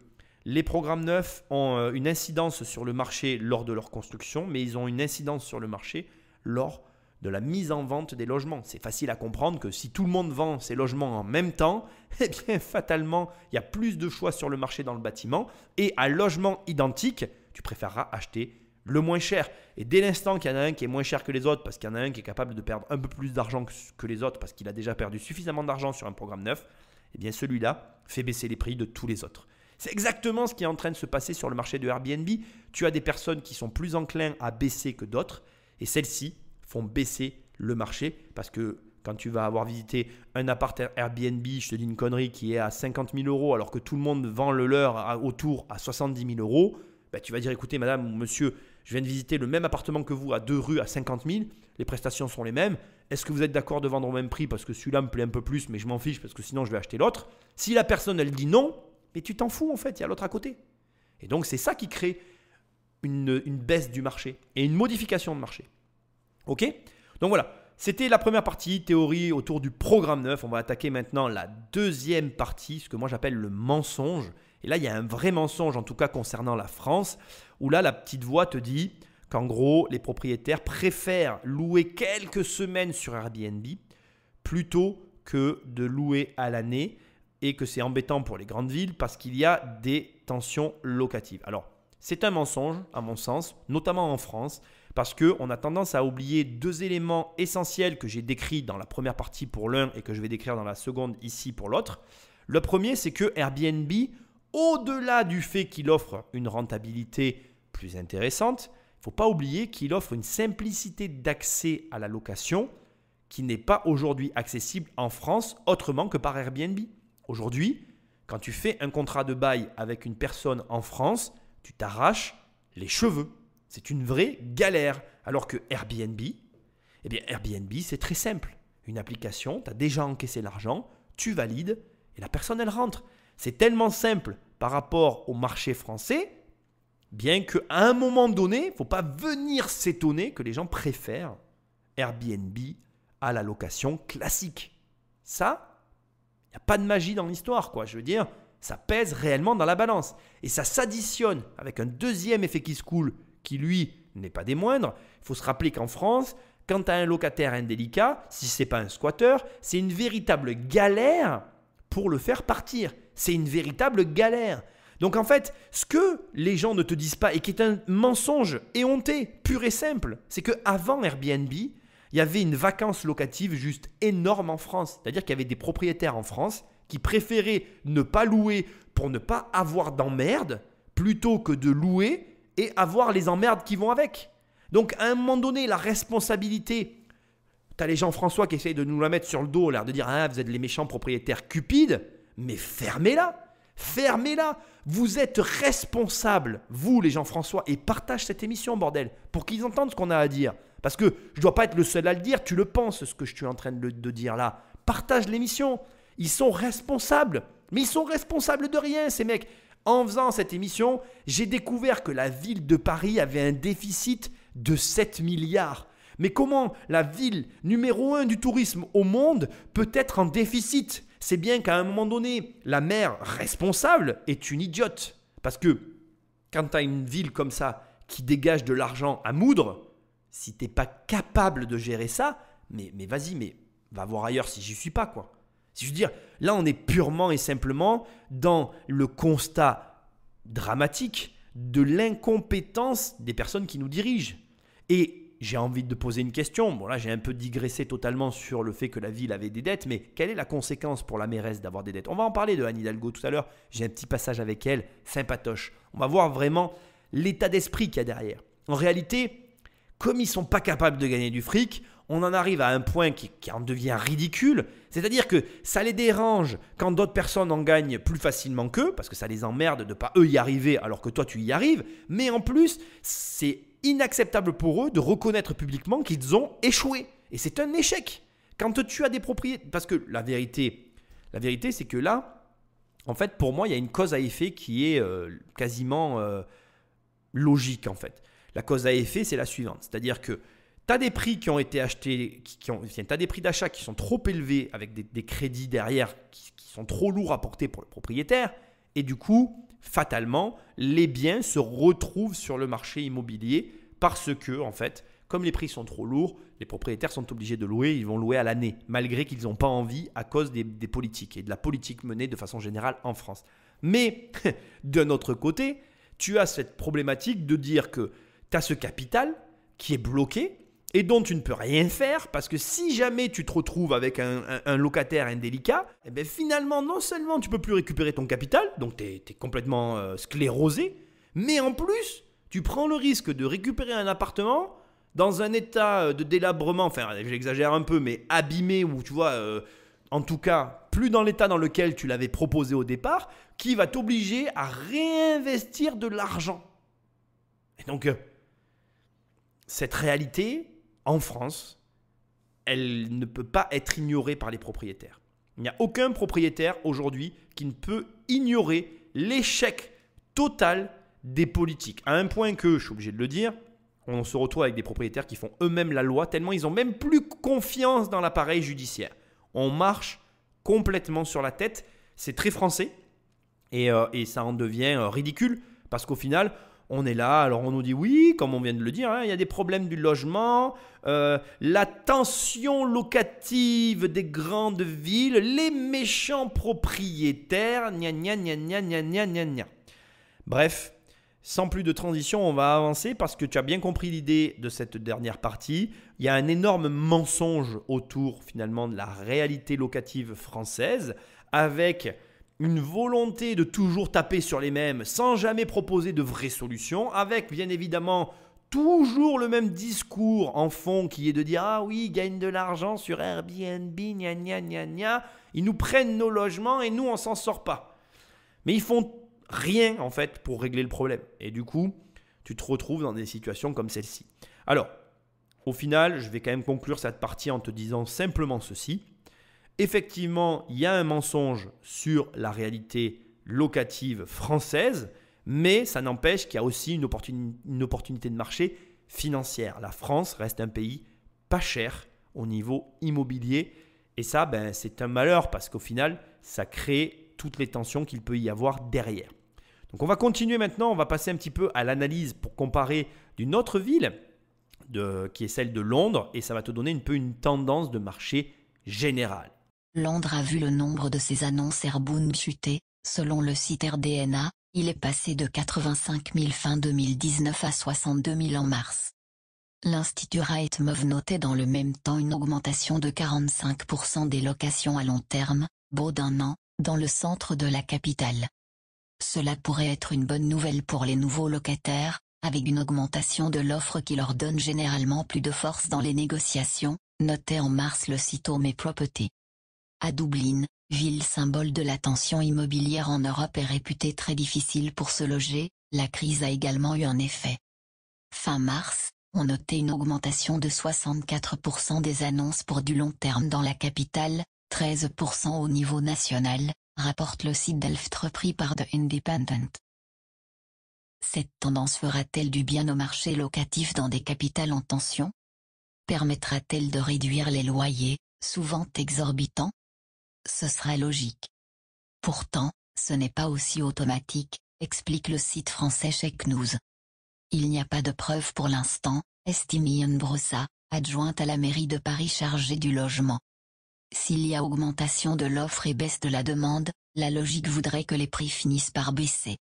les programmes neufs ont une incidence sur le marché lors de leur construction, mais ils ont une incidence sur le marché lors de la mise en vente des logements. C'est facile à comprendre que si tout le monde vend ses logements en même temps, eh bien fatalement, il y a plus de choix sur le marché dans le bâtiment et à logement identique, tu préféreras acheter le moins cher. Et dès l'instant qu'il y en a un qui est moins cher que les autres parce qu'il y en a un qui est capable de perdre un peu plus d'argent que les autres parce qu'il a déjà perdu suffisamment d'argent sur un programme neuf, eh bien celui-là fait baisser les prix de tous les autres. C'est exactement ce qui est en train de se passer sur le marché de Airbnb. Tu as des personnes qui sont plus enclins à baisser que d'autres et celles-ci font baisser le marché parce que quand tu vas avoir visité un appart Airbnb, je te dis une connerie, qui est à 50 000 € alors que tout le monde vend le leur autour à 70 000 €, ben tu vas dire écoutez madame ou monsieur, je viens de visiter le même appartement que vous à 2 rues à 50 000, les prestations sont les mêmes. Est-ce que vous êtes d'accord de vendre au même prix parce que celui-là me plaît un peu plus mais je m'en fiche parce que sinon je vais acheter l'autre? Si la personne elle dit non, mais tu t'en fous en fait, il y a l'autre à côté. Et donc c'est ça qui crée une baisse du marché et une modification de marché. Ok? Donc voilà, c'était la première partie, théorie autour du programme neuf. On va attaquer maintenant la deuxième partie, ce que moi j'appelle le mensonge. Et là, il y a un vrai mensonge, en tout cas concernant la France, où là, la petite voix te dit qu'en gros, les propriétaires préfèrent louer quelques semaines sur Airbnb plutôt que de louer à l'année et que c'est embêtant pour les grandes villes parce qu'il y a des tensions locatives. Alors, c'est un mensonge, à mon sens, notamment en France, parce qu'on a tendance à oublier deux éléments essentiels que j'ai décrits dans la première partie pour l'un et que je vais décrire dans la seconde ici pour l'autre. Le premier, c'est que Airbnb, au-delà du fait qu'il offre une rentabilité plus intéressante, il ne faut pas oublier qu'il offre une simplicité d'accès à la location qui n'est pas aujourd'hui accessible en France autrement que par Airbnb. Aujourd'hui, quand tu fais un contrat de bail avec une personne en France, tu t'arraches les cheveux. C'est une vraie galère. Alors que Airbnb, eh bien Airbnb, c'est très simple. Une application, tu as déjà encaissé l'argent, tu valides et la personne, elle rentre. C'est tellement simple par rapport au marché français, bien qu'à un moment donné, il ne faut pas venir s'étonner que les gens préfèrent Airbnb à la location classique. Ça, il n'y a pas de magie dans l'histoire, quoi. Je veux dire, ça pèse réellement dans la balance. Et ça s'additionne avec un deuxième effet qui se coule, qui lui n'est pas des moindres. Il faut se rappeler qu'en France, quand tu as un locataire indélicat, si ce n'est pas un squatter, c'est une véritable galère pour le faire partir. C'est une véritable galère. Donc en fait, ce que les gens ne te disent pas et qui est un mensonge éhonté, pur et simple, c'est qu'avant Airbnb, il y avait une vacance locative juste énorme en France. C'est-à-dire qu'il y avait des propriétaires en France qui préféraient ne pas louer pour ne pas avoir d'emmerdes plutôt que de louer et avoir les emmerdes qui vont avec. Donc à un moment donné, la responsabilité, tu as les Jean-François qui essayent de nous la mettre sur le dos, l'air de dire « Ah, vous êtes les méchants propriétaires cupides », mais fermez-la. Fermez-la. Vous êtes responsables, vous les Jean-François, et partage cette émission, bordel, pour qu'ils entendent ce qu'on a à dire. Parce que je ne dois pas être le seul à le dire, tu le penses, ce que je suis en train de dire là. Partage l'émission. Ils sont responsables. Mais ils sont responsables de rien, ces mecs. En faisant cette émission, j'ai découvert que la ville de Paris avait un déficit de 7 milliards. Mais comment la ville numéro 1 du tourisme au monde peut être en déficit ? C'est bien qu'à un moment donné, la maire responsable est une idiote. Parce que quand tu as une ville comme ça qui dégage de l'argent à moudre, si tu n'es pas capable de gérer ça, mais vas-y, mais va voir ailleurs si j'y suis pas, quoi. Si je veux dire, là on est purement et simplement dans le constat dramatique de l'incompétence des personnes qui nous dirigent. Et j'ai envie de poser une question. Bon là j'ai un peu digressé totalement sur le fait que la ville avait des dettes, mais quelle est la conséquence pour la mairesse d'avoir des dettes ? On va en parler de Anne Hidalgo tout à l'heure. J'ai un petit passage avec elle, sympatoche. On va voir vraiment l'état d'esprit qu'il y a derrière. En réalité, comme ils ne sont pas capables de gagner du fric, on en arrive à un point qui en devient ridicule. C'est-à-dire que ça les dérange quand d'autres personnes en gagnent plus facilement qu'eux, parce que ça les emmerde de ne pas eux y arriver alors que toi tu y arrives. Mais en plus, c'est inacceptable pour eux de reconnaître publiquement qu'ils ont échoué. Et c'est un échec. Quand tu as des propriétaires... Parce que la vérité c'est que là, en fait, pour moi, il y a une cause à effet qui est quasiment logique, en fait. La cause à effet, c'est la suivante. C'est-à-dire que tu as des prix qui ont été achetés, tu as des prix d'achat qui sont trop élevés avec des crédits derrière qui sont trop lourds à porter pour le propriétaire. Et du coup, fatalement, les biens se retrouvent sur le marché immobilier parce que, en fait, comme les prix sont trop lourds, les propriétaires sont obligés de louer, ils vont louer à l'année, malgré qu'ils n'ont pas envie à cause des politiques et de la politique menée de façon générale en France. Mais d'un autre côté, tu as cette problématique de dire que tu as ce capital qui est bloqué et dont tu ne peux rien faire parce que si jamais tu te retrouves avec un locataire indélicat, eh bien finalement, non seulement tu ne peux plus récupérer ton capital, donc tu es complètement sclérosé, mais en plus, tu prends le risque de récupérer un appartement dans un état de délabrement, enfin j'exagère un peu, mais abîmé ou tu vois, en tout cas, plus dans l'état dans lequel tu l'avais proposé au départ, qui va t'obliger à réinvestir de l'argent. Et donc, cette réalité, en France, elle ne peut pas être ignorée par les propriétaires. Il n'y a aucun propriétaire aujourd'hui qui ne peut ignorer l'échec total des politiques. À un point que, je suis obligé de le dire, on se retrouve avec des propriétaires qui font eux-mêmes la loi, tellement ils n'ont même plus confiance dans l'appareil judiciaire. On marche complètement sur la tête, c'est très français et ça en devient ridicule parce qu'au final, on est là, alors on nous dit oui, comme on vient de le dire, il y a des problèmes du logement, la tension locative des grandes villes, les méchants propriétaires, gna gna gna gna gna gna gna gna. Bref, Sans plus de transition, on va avancer parce que tu as bien compris l'idée de cette dernière partie. Il y a un énorme mensonge autour finalement de la réalité locative française avec une volonté de toujours taper sur les mêmes sans jamais proposer de vraies solutions, avec bien évidemment toujours le même discours en fond qui est de dire « Ah oui, ils gagnent de l'argent sur Airbnb, gna gna gna gna, ils nous prennent nos logements et nous on s'en sort pas ». Mais ils font rien en fait pour régler le problème. Et du coup, tu te retrouves dans des situations comme celle-ci. Alors, au final, je vais quand même conclure cette partie en te disant simplement ceci. Effectivement, il y a un mensonge sur la réalité locative française, mais ça n'empêche qu'il y a aussi une opportunité de marché financière. La France reste un pays pas cher au niveau immobilier. Et ça, c'est un malheur parce qu'au final, ça crée toutes les tensions qu'il peut y avoir derrière. Donc on va continuer maintenant, on va passer un petit peu à l'analyse pour comparer d'une autre ville qui est celle de Londres et ça va te donner un peu une tendance de marché générale. Londres a vu le nombre de ses annonces Airbnb chuter. Selon le site RDNA, il est passé de 85 000 fin 2019 à 62 000 en mars. L'Institut Rightmove notait dans le même temps une augmentation de 45% des locations à long terme, beau d'un an, dans le centre de la capitale. Cela pourrait être une bonne nouvelle pour les nouveaux locataires, avec une augmentation de l'offre qui leur donne généralement plus de force dans les négociations, notait en mars le site Home & Property. À Dublin, ville symbole de la tension immobilière en Europe et réputée très difficile pour se loger, la crise a également eu un effet. Fin mars, on notait une augmentation de 64% des annonces pour du long terme dans la capitale, 13% au niveau national, rapporte le site Delft repris par The Independent. Cette tendance fera-t-elle du bien au marché locatif dans des capitales en tension? Permettra-t-elle de réduire les loyers, souvent exorbitants? Ce sera logique. Pourtant, ce n'est pas aussi automatique, explique le site français Check News. Il n'y a pas de preuves pour l'instant, estime Ian Brossa, adjointe à la mairie de Paris chargée du logement. S'il y a augmentation de l'offre et baisse de la demande, la logique voudrait que les prix finissent par baisser.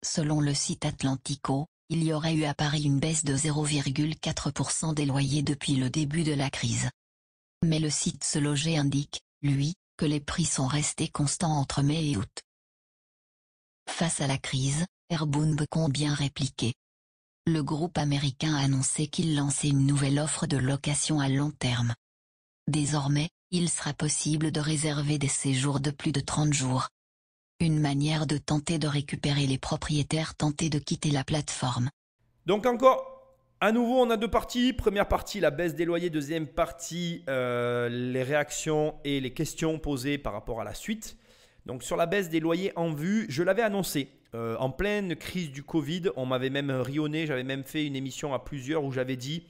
Selon le site Atlantico, il y aurait eu à Paris une baisse de 0,4% des loyers depuis le début de la crise. Mais le site Se Loger indique, lui, que les prix sont restés constants entre mai et août. Face à la crise, Airbnb compte bien répliquer. Le groupe américain a annoncé qu'il lançait une nouvelle offre de location à long terme. Désormais, il sera possible de réserver des séjours de plus de 30 jours. Une manière de tenter de récupérer les propriétaires tentés de quitter la plateforme. Donc encore, à nouveau, on a deux parties. Première partie, la baisse des loyers. Deuxième partie, les réactions et les questions posées par rapport à la suite. Donc sur la baisse des loyers en vue, je l'avais annoncé. En pleine crise du Covid, on m'avait même rionné, j'avais même fait une émission à plusieurs où j'avais dit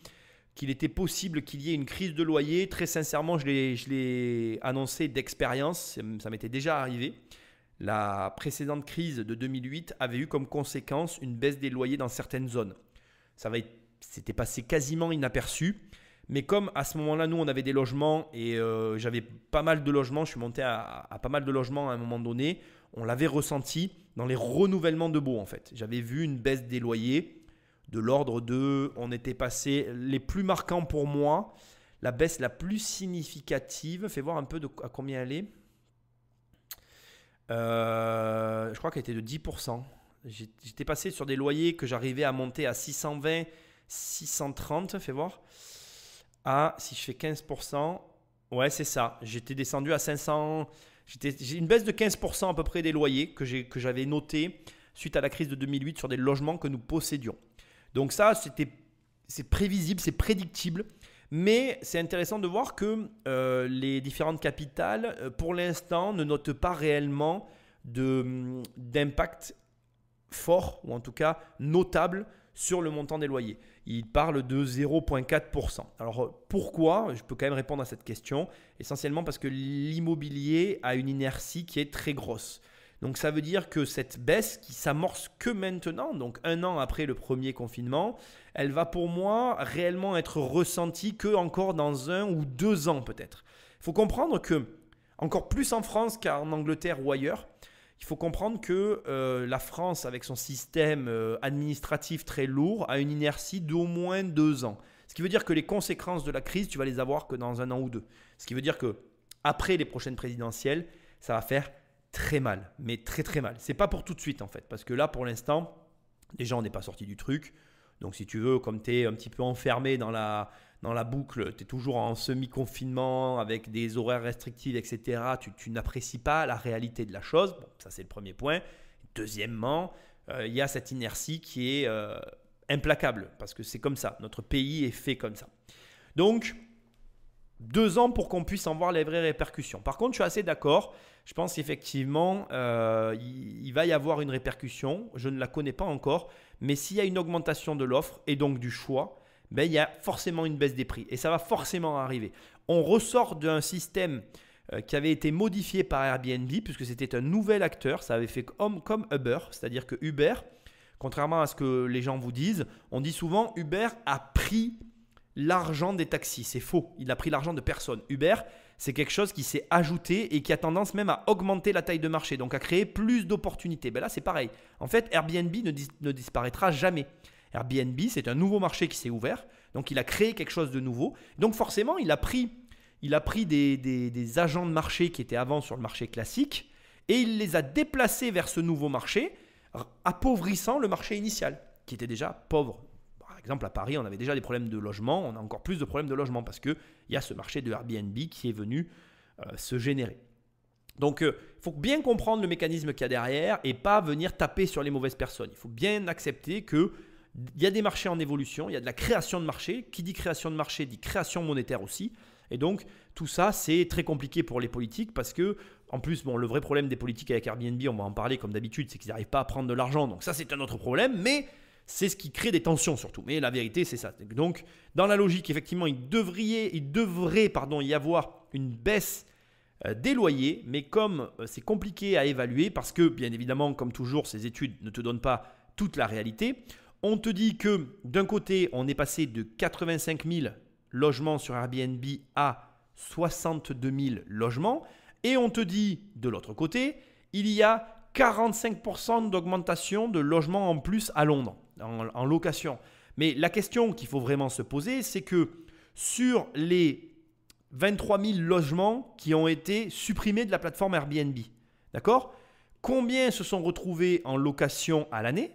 qu'il était possible qu'il y ait une crise de loyer. Très sincèrement, je l'ai annoncé d'expérience, ça m'était déjà arrivé. La précédente crise de 2008 avait eu comme conséquence une baisse des loyers dans certaines zones. C'était passé quasiment inaperçu. Mais comme à ce moment-là, nous, on avait des logements et j'avais pas mal de logements, je suis monté à pas mal de logements à un moment donné, on l'avait ressenti dans les renouvellements de baux en fait. J'avais vu une baisse des loyers de l'ordre de, on était passé, les plus marquants pour moi, la baisse la plus significative, fais voir un peu à combien elle est. Je crois qu'elle était de 10%. J'étais passé sur des loyers que j'arrivais à monter à 620, 630, fais voir. Ah, si je fais 15%, ouais c'est ça, j'étais descendu à 500, j'ai une baisse de 15% à peu près des loyers que j'avais noté suite à la crise de 2008 sur des logements que nous possédions. Donc ça, c'est prévisible, c'est prédictible, mais c'est intéressant de voir que les différentes capitales, pour l'instant, ne notent pas réellement d'impact fort, ou en tout cas notable, sur le montant des loyers. Il parle de 0,4%. Alors pourquoi? Je peux quand même répondre à cette question. Essentiellement parce que l'immobilier a une inertie qui est très grosse. Donc ça veut dire que cette baisse qui s'amorce que maintenant, donc un an après le premier confinement, elle va pour moi réellement être ressentie que encore dans 1 ou 2 ans peut-être. Il faut comprendre que, encore plus en France qu'en Angleterre ou ailleurs, il faut comprendre que la France, avec son système administratif très lourd, a une inertie d'au moins 2 ans. Ce qui veut dire que les conséquences de la crise, tu vas les avoir que dans 1 an ou 2. Ce qui veut dire que après les prochaines présidentielles, ça va faire très mal, mais très très mal. C'est pas pour tout de suite en fait, parce que là pour l'instant, déjà on n'est pas sorti du truc. Donc si tu veux, comme tu es un petit peu enfermé dans la boucle, tu es toujours en semi-confinement avec des horaires restrictifs, etc. Tu n'apprécies pas la réalité de la chose. Bon, ça c'est le premier point. Deuxièmement, il y a cette inertie qui est implacable, parce que c'est comme ça. Notre pays est fait comme ça. Donc, 2 ans pour qu'on puisse en voir les vraies répercussions. Par contre, je suis assez d'accord. Je pense qu'effectivement, il va y avoir une répercussion. Je ne la connais pas encore. Mais s'il y a une augmentation de l'offre et donc du choix, ben, il y a forcément une baisse des prix. Et ça va forcément arriver. On ressort d'un système qui avait été modifié par Airbnb, puisque c'était un nouvel acteur. Ça avait fait comme Uber. C'est-à-dire que Uber, contrairement à ce que les gens vous disent, on dit souvent Uber a pris l'argent des taxis. C'est faux. Il a pris l'argent de personne. Uber, c'est quelque chose qui s'est ajouté et qui a tendance même à augmenter la taille de marché, donc à créer plus d'opportunités. Ben là, c'est pareil. En fait, Airbnb ne disparaîtra jamais. Airbnb, c'est un nouveau marché qui s'est ouvert, donc il a créé quelque chose de nouveau. Donc forcément, il a pris des agents de marché qui étaient avant sur le marché classique et il les a déplacés vers ce nouveau marché, appauvrissant le marché initial, qui était déjà pauvre. Par exemple, à Paris, on avait déjà des problèmes de logement, on a encore plus de problèmes de logement parce qu'il y a ce marché de Airbnb qui est venu se générer. Donc, il faut bien comprendre le mécanisme qu'il y a derrière et pas venir taper sur les mauvaises personnes. Il faut bien accepter qu'il y a des marchés en évolution, il y a de la création de marché. Qui dit création de marché dit création monétaire aussi. Et donc, tout ça, c'est très compliqué pour les politiques parce que, en plus, le vrai problème des politiques avec Airbnb, on va en parler comme d'habitude, c'est qu'ils n'arrivent pas à prendre de l'argent. Donc ça, c'est un autre problème, mais c'est ce qui crée des tensions surtout. Mais la vérité, c'est ça. Donc, dans la logique, effectivement, il devrait y avoir une baisse des loyers, mais comme c'est compliqué à évaluer, parce que, bien évidemment, comme toujours, ces études ne te donnent pas toute la réalité, on te dit que, d'un côté, on est passé de 85 000 logements sur Airbnb à 62 000 logements, et on te dit, de l'autre côté, il y a 45% d'augmentation de logements en plus à Londres, en location. Mais la question qu'il faut vraiment se poser, c'est que sur les 23 000 logements qui ont été supprimés de la plateforme Airbnb, d'accord ? Combien se sont retrouvés en location à l'année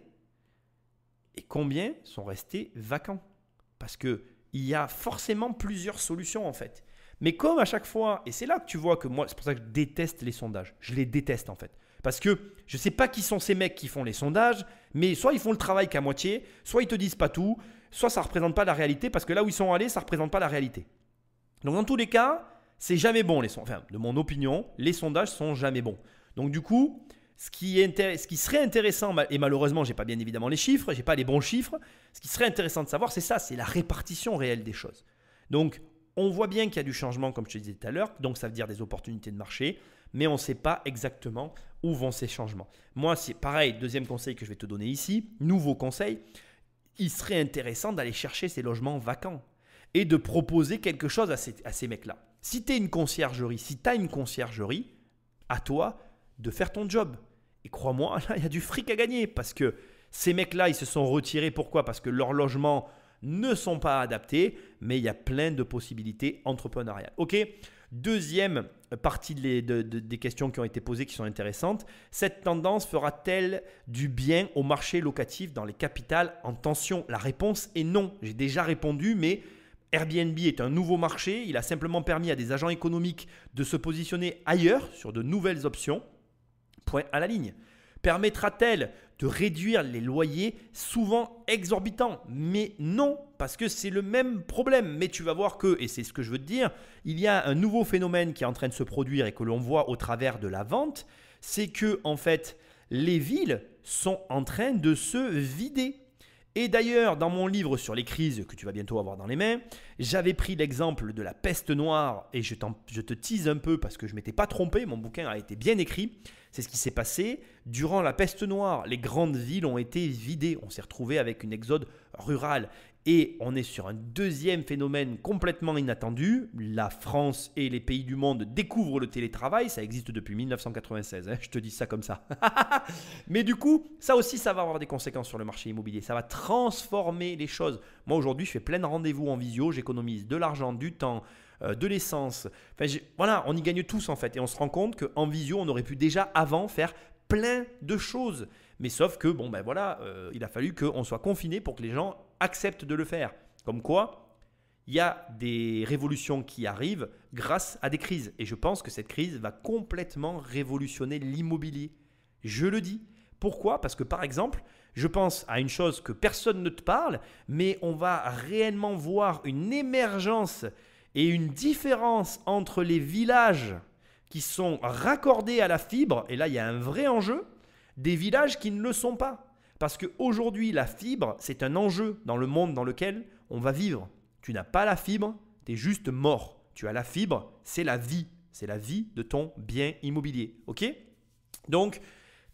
et combien sont restés vacants ? Parce qu'il y a forcément plusieurs solutions en fait. Mais comme à chaque fois, et c'est là que tu vois que moi, c'est pour ça que je déteste les sondages. Je les déteste en fait. Parce que je ne sais pas qui sont ces mecs qui font les sondages, mais soit ils font le travail qu'à moitié, soit ils ne te disent pas tout, soit ça ne représente pas la réalité, parce que là où ils sont allés, ça ne représente pas la réalité. Donc dans tous les cas, c'est jamais bon les sondages. Enfin, de mon opinion, les sondages sont jamais bons. Donc du coup, ce qui serait intéressant, et malheureusement, je n'ai pas bien évidemment les chiffres, je n'ai pas les bons chiffres, ce qui serait intéressant de savoir, c'est ça, c'est la répartition réelle des choses. Donc, on voit bien qu'il y a du changement, comme je te disais tout à l'heure, donc ça veut dire des opportunités de marché, mais on ne sait pas exactement où vont ces changements. Moi, c'est pareil, deuxième conseil que je vais te donner ici, nouveau conseil, il serait intéressant d'aller chercher ces logements vacants et de proposer quelque chose à ces mecs-là. Si tu as une conciergerie, à toi de faire ton job. Et crois-moi, là, il y a du fric à gagner parce que ces mecs-là, ils se sont retirés. Pourquoi ? Parce que leurs logements ne sont pas adaptés, mais il y a plein de possibilités entrepreneuriales. Ok ? Deuxième partie des questions qui ont été posées qui sont intéressantes. Cette tendance fera-t-elle du bien au marché locatif dans les capitales en tension ? La réponse est non. J'ai déjà répondu, mais Airbnb est un nouveau marché. Il a simplement permis à des agents économiques de se positionner ailleurs sur de nouvelles options. Point à la ligne. Permettra-t-elle de réduire les loyers souvent exorbitants ? Mais non, parce que c'est le même problème. Mais tu vas voir que, et c'est ce que je veux te dire, il y a un nouveau phénomène qui est en train de se produire et que l'on voit au travers de la vente, c'est que en fait, les villes sont en train de se vider. Et d'ailleurs, dans mon livre sur les crises que tu vas bientôt avoir dans les mains, j'avais pris l'exemple de la peste noire et je te tease un peu parce que je ne m'étais pas trompé, mon bouquin a été bien écrit. C'est ce qui s'est passé. Durant la peste noire, les grandes villes ont été vidées. On s'est retrouvé avec une exode rurale. Et on est sur un deuxième phénomène complètement inattendu. La France et les pays du monde découvrent le télétravail. Ça existe depuis 1996, je te dis ça comme ça. Mais du coup, ça aussi, ça va avoir des conséquences sur le marché immobilier. Ça va transformer les choses. Moi, aujourd'hui, je fais plein de rendez-vous en visio. J'économise de l'argent, du temps, de l'essence. Enfin, voilà, on y gagne tous en fait. Et on se rend compte qu'en visio, on aurait pu déjà avant faire plein de choses. Mais sauf que, il a fallu qu'on soit confiné pour que les gens acceptent de le faire. Comme quoi, il y a des révolutions qui arrivent grâce à des crises. Et je pense que cette crise va complètement révolutionner l'immobilier. Je le dis. Pourquoi ? Parce que par exemple, je pense à une chose que personne ne te parle, mais on va réellement voir une émergence et une différence entre les villages qui sont raccordés à la fibre, et là il y a un vrai enjeu, des villages qui ne le sont pas. Parce qu'aujourd'hui, la fibre, c'est un enjeu dans le monde dans lequel on va vivre. Tu n'as pas la fibre, tu es juste mort. Tu as la fibre, c'est la vie. C'est la vie de ton bien immobilier. Ok ? Donc,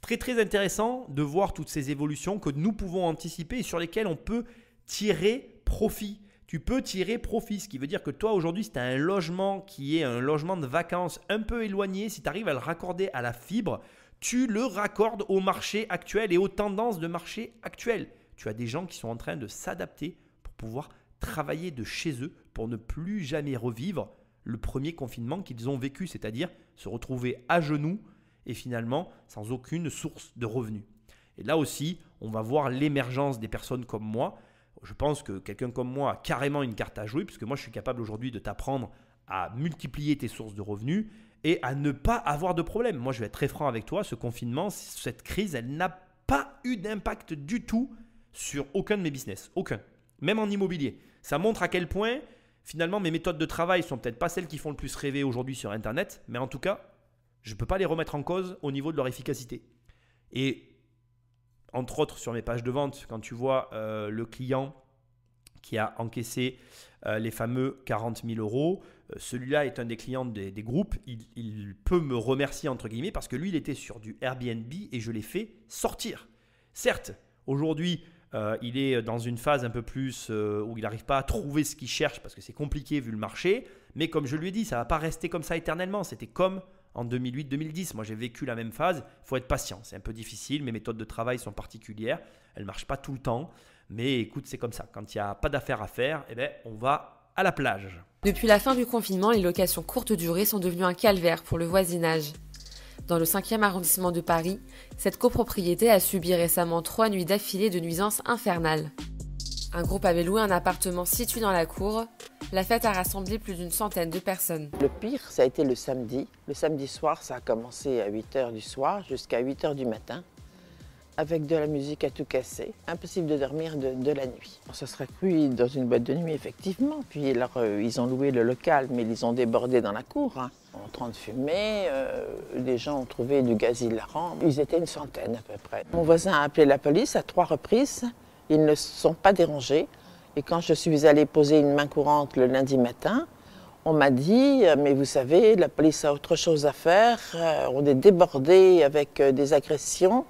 très très intéressant de voir toutes ces évolutions que nous pouvons anticiper et sur lesquelles on peut tirer profit. Tu peux tirer profit, ce qui veut dire que toi aujourd'hui, si tu as un logement qui est un logement de vacances un peu éloigné, si tu arrives à le raccorder à la fibre, tu le raccordes au marché actuel et aux tendances de marché actuel. Tu as des gens qui sont en train de s'adapter pour pouvoir travailler de chez eux pour ne plus jamais revivre le premier confinement qu'ils ont vécu, c'est-à-dire se retrouver à genoux et finalement sans aucune source de revenus. Et là aussi, on va voir l'émergence des personnes comme moi. Je pense que quelqu'un comme moi a carrément une carte à jouer puisque moi je suis capable aujourd'hui de t'apprendre à multiplier tes sources de revenus et à ne pas avoir de problème. Moi, je vais être très franc avec toi, ce confinement, cette crise, elle n'a pas eu d'impact du tout sur aucun de mes business. Aucun. Même en immobilier. Ça montre à quel point, finalement, mes méthodes de travail ne sont peut-être pas celles qui font le plus rêver aujourd'hui sur Internet, mais en tout cas, je ne peux pas les remettre en cause au niveau de leur efficacité. Et entre autres, sur mes pages de vente, quand tu vois le client qui a encaissé les fameux 40 000 euros, celui-là est un des clients des groupes, il peut me remercier entre guillemets parce que lui il était sur du Airbnb et je l'ai fait sortir. Certes, aujourd'hui il est dans une phase un peu plus où il n'arrive pas à trouver ce qu'il cherche parce que c'est compliqué vu le marché, mais comme je lui ai dit, ça ne va pas rester comme ça éternellement, c'était comme en 2008-2010, moi j'ai vécu la même phase, il faut être patient, c'est un peu difficile, mes méthodes de travail sont particulières, elles ne marchent pas tout le temps, mais écoute c'est comme ça, quand il n'y a pas d'affaires à faire, on va à la plage. Depuis la fin du confinement, les locations courte durée sont devenues un calvaire pour le voisinage. Dans le 5e arrondissement de Paris, cette copropriété a subi récemment 3 nuits d'affilée de nuisances infernales. Un groupe avait loué un appartement situé dans la cour. La fête a rassemblé plus d'une centaine de personnes. Le pire, ça a été le samedi. Le samedi soir, ça a commencé à 8h du soir jusqu'à 8h du matin. Avec de la musique à tout casser, impossible de dormir de la nuit. On se serait cru dans une boîte de nuit, effectivement. Puis alors, ils ont loué le local, mais ils ont débordé dans la cour. En train de fumer, les gens ont trouvé du gaz hilarant. Ils étaient une centaine à peu près. Mon voisin a appelé la police à 3 reprises. Ils ne se sont pas dérangés. Et quand je suis allée poser une main courante le lundi matin, on m'a dit « Mais vous savez, la police a autre chose à faire. On est débordé avec des agressions. »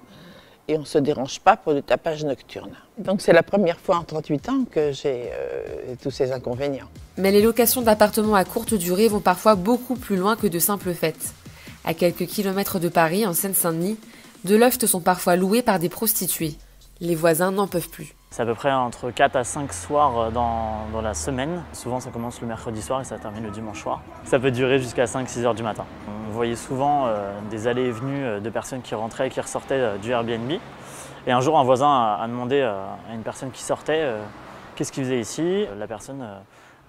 Et on ne se dérange pas pour du tapage nocturne. Donc c'est la première fois en 38 ans que j'ai tous ces inconvénients. Mais les locations d'appartements à courte durée vont parfois beaucoup plus loin que de simples fêtes. À quelques kilomètres de Paris, en Seine-Saint-Denis, de lofts sont parfois loués par des prostituées. Les voisins n'en peuvent plus. C'est à peu près entre 4 à 5 soirs dans la semaine. Souvent ça commence le mercredi soir et ça termine le dimanche soir. Ça peut durer jusqu'à 5-6 heures du matin. On voyait souvent des allées et venues de personnes qui rentraient et qui ressortaient du Airbnb. Et un jour un voisin a demandé à une personne qui sortait qu'est-ce qu'il faisait ici. La personne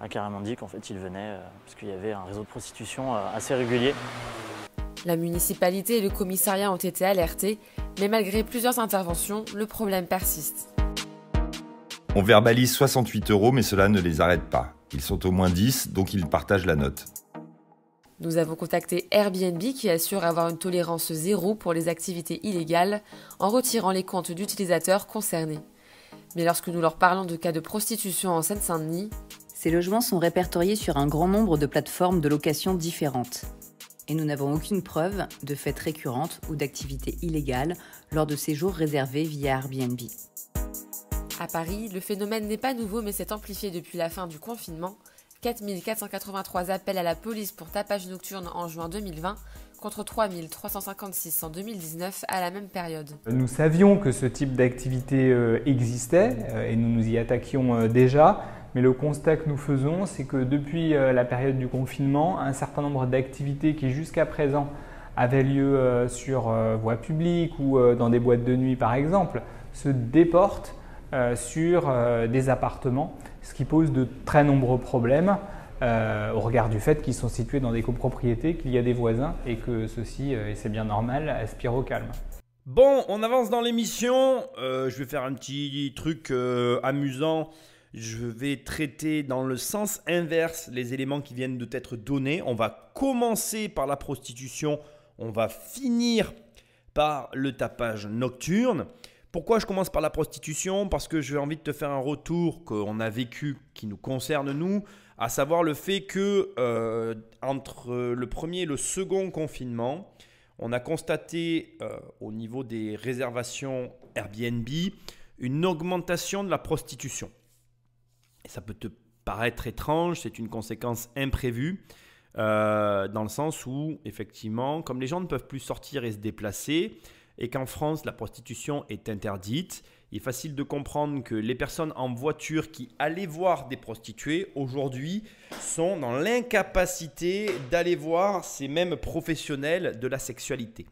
a carrément dit qu'en fait il venait parce qu'il y avait un réseau de prostitution assez régulier. La municipalité et le commissariat ont été alertés, mais malgré plusieurs interventions, le problème persiste. On verbalise 68 €, mais cela ne les arrête pas. Ils sont au moins 10, donc ils partagent la note. Nous avons contacté Airbnb qui assure avoir une tolérance zéro pour les activités illégales en retirant les comptes d'utilisateurs concernés. Mais lorsque nous leur parlons de cas de prostitution en Seine-Saint-Denis, ces logements sont répertoriés sur un grand nombre de plateformes de location différentes. Et nous n'avons aucune preuve de faits récurrentes ou d'activités illégales lors de séjours réservés via Airbnb. À Paris, le phénomène n'est pas nouveau mais s'est amplifié depuis la fin du confinement. 4 483 appels à la police pour tapage nocturne en juin 2020 contre 3 356 en 2019 à la même période. Nous savions que ce type d'activité existait et nous nous y attaquions déjà, mais le constat que nous faisons, c'est que depuis la période du confinement, un certain nombre d'activités qui jusqu'à présent avaient lieu sur voie publique ou dans des boîtes de nuit par exemple, se déportent sur des appartements, ce qui pose de très nombreux problèmes au regard du fait qu'ils sont situés dans des copropriétés, qu'il y a des voisins et que ceux-ci, et c'est bien normal, aspirent au calme. Bon, on avance dans l'émission. Je vais faire un petit truc amusant. Je vais traiter dans le sens inverse les éléments qui viennent de t'être donnés. On va commencer par la prostitution. On va finir par le tapage nocturne. Pourquoi je commence par la prostitution? Parce que j'ai envie de te faire un retour qu'on a vécu, qui nous concerne nous, à savoir le fait que entre le premier et le second confinement, on a constaté au niveau des réservations Airbnb une augmentation de la prostitution. Et ça peut te paraître étrange, c'est une conséquence imprévue, dans le sens où, effectivement, comme les gens ne peuvent plus sortir et se déplacer, et qu'en France, la prostitution est interdite, il est facile de comprendre que les personnes en voiture qui allaient voir des prostituées, aujourd'hui, sont dans l'incapacité d'aller voir ces mêmes professionnels de la sexualité.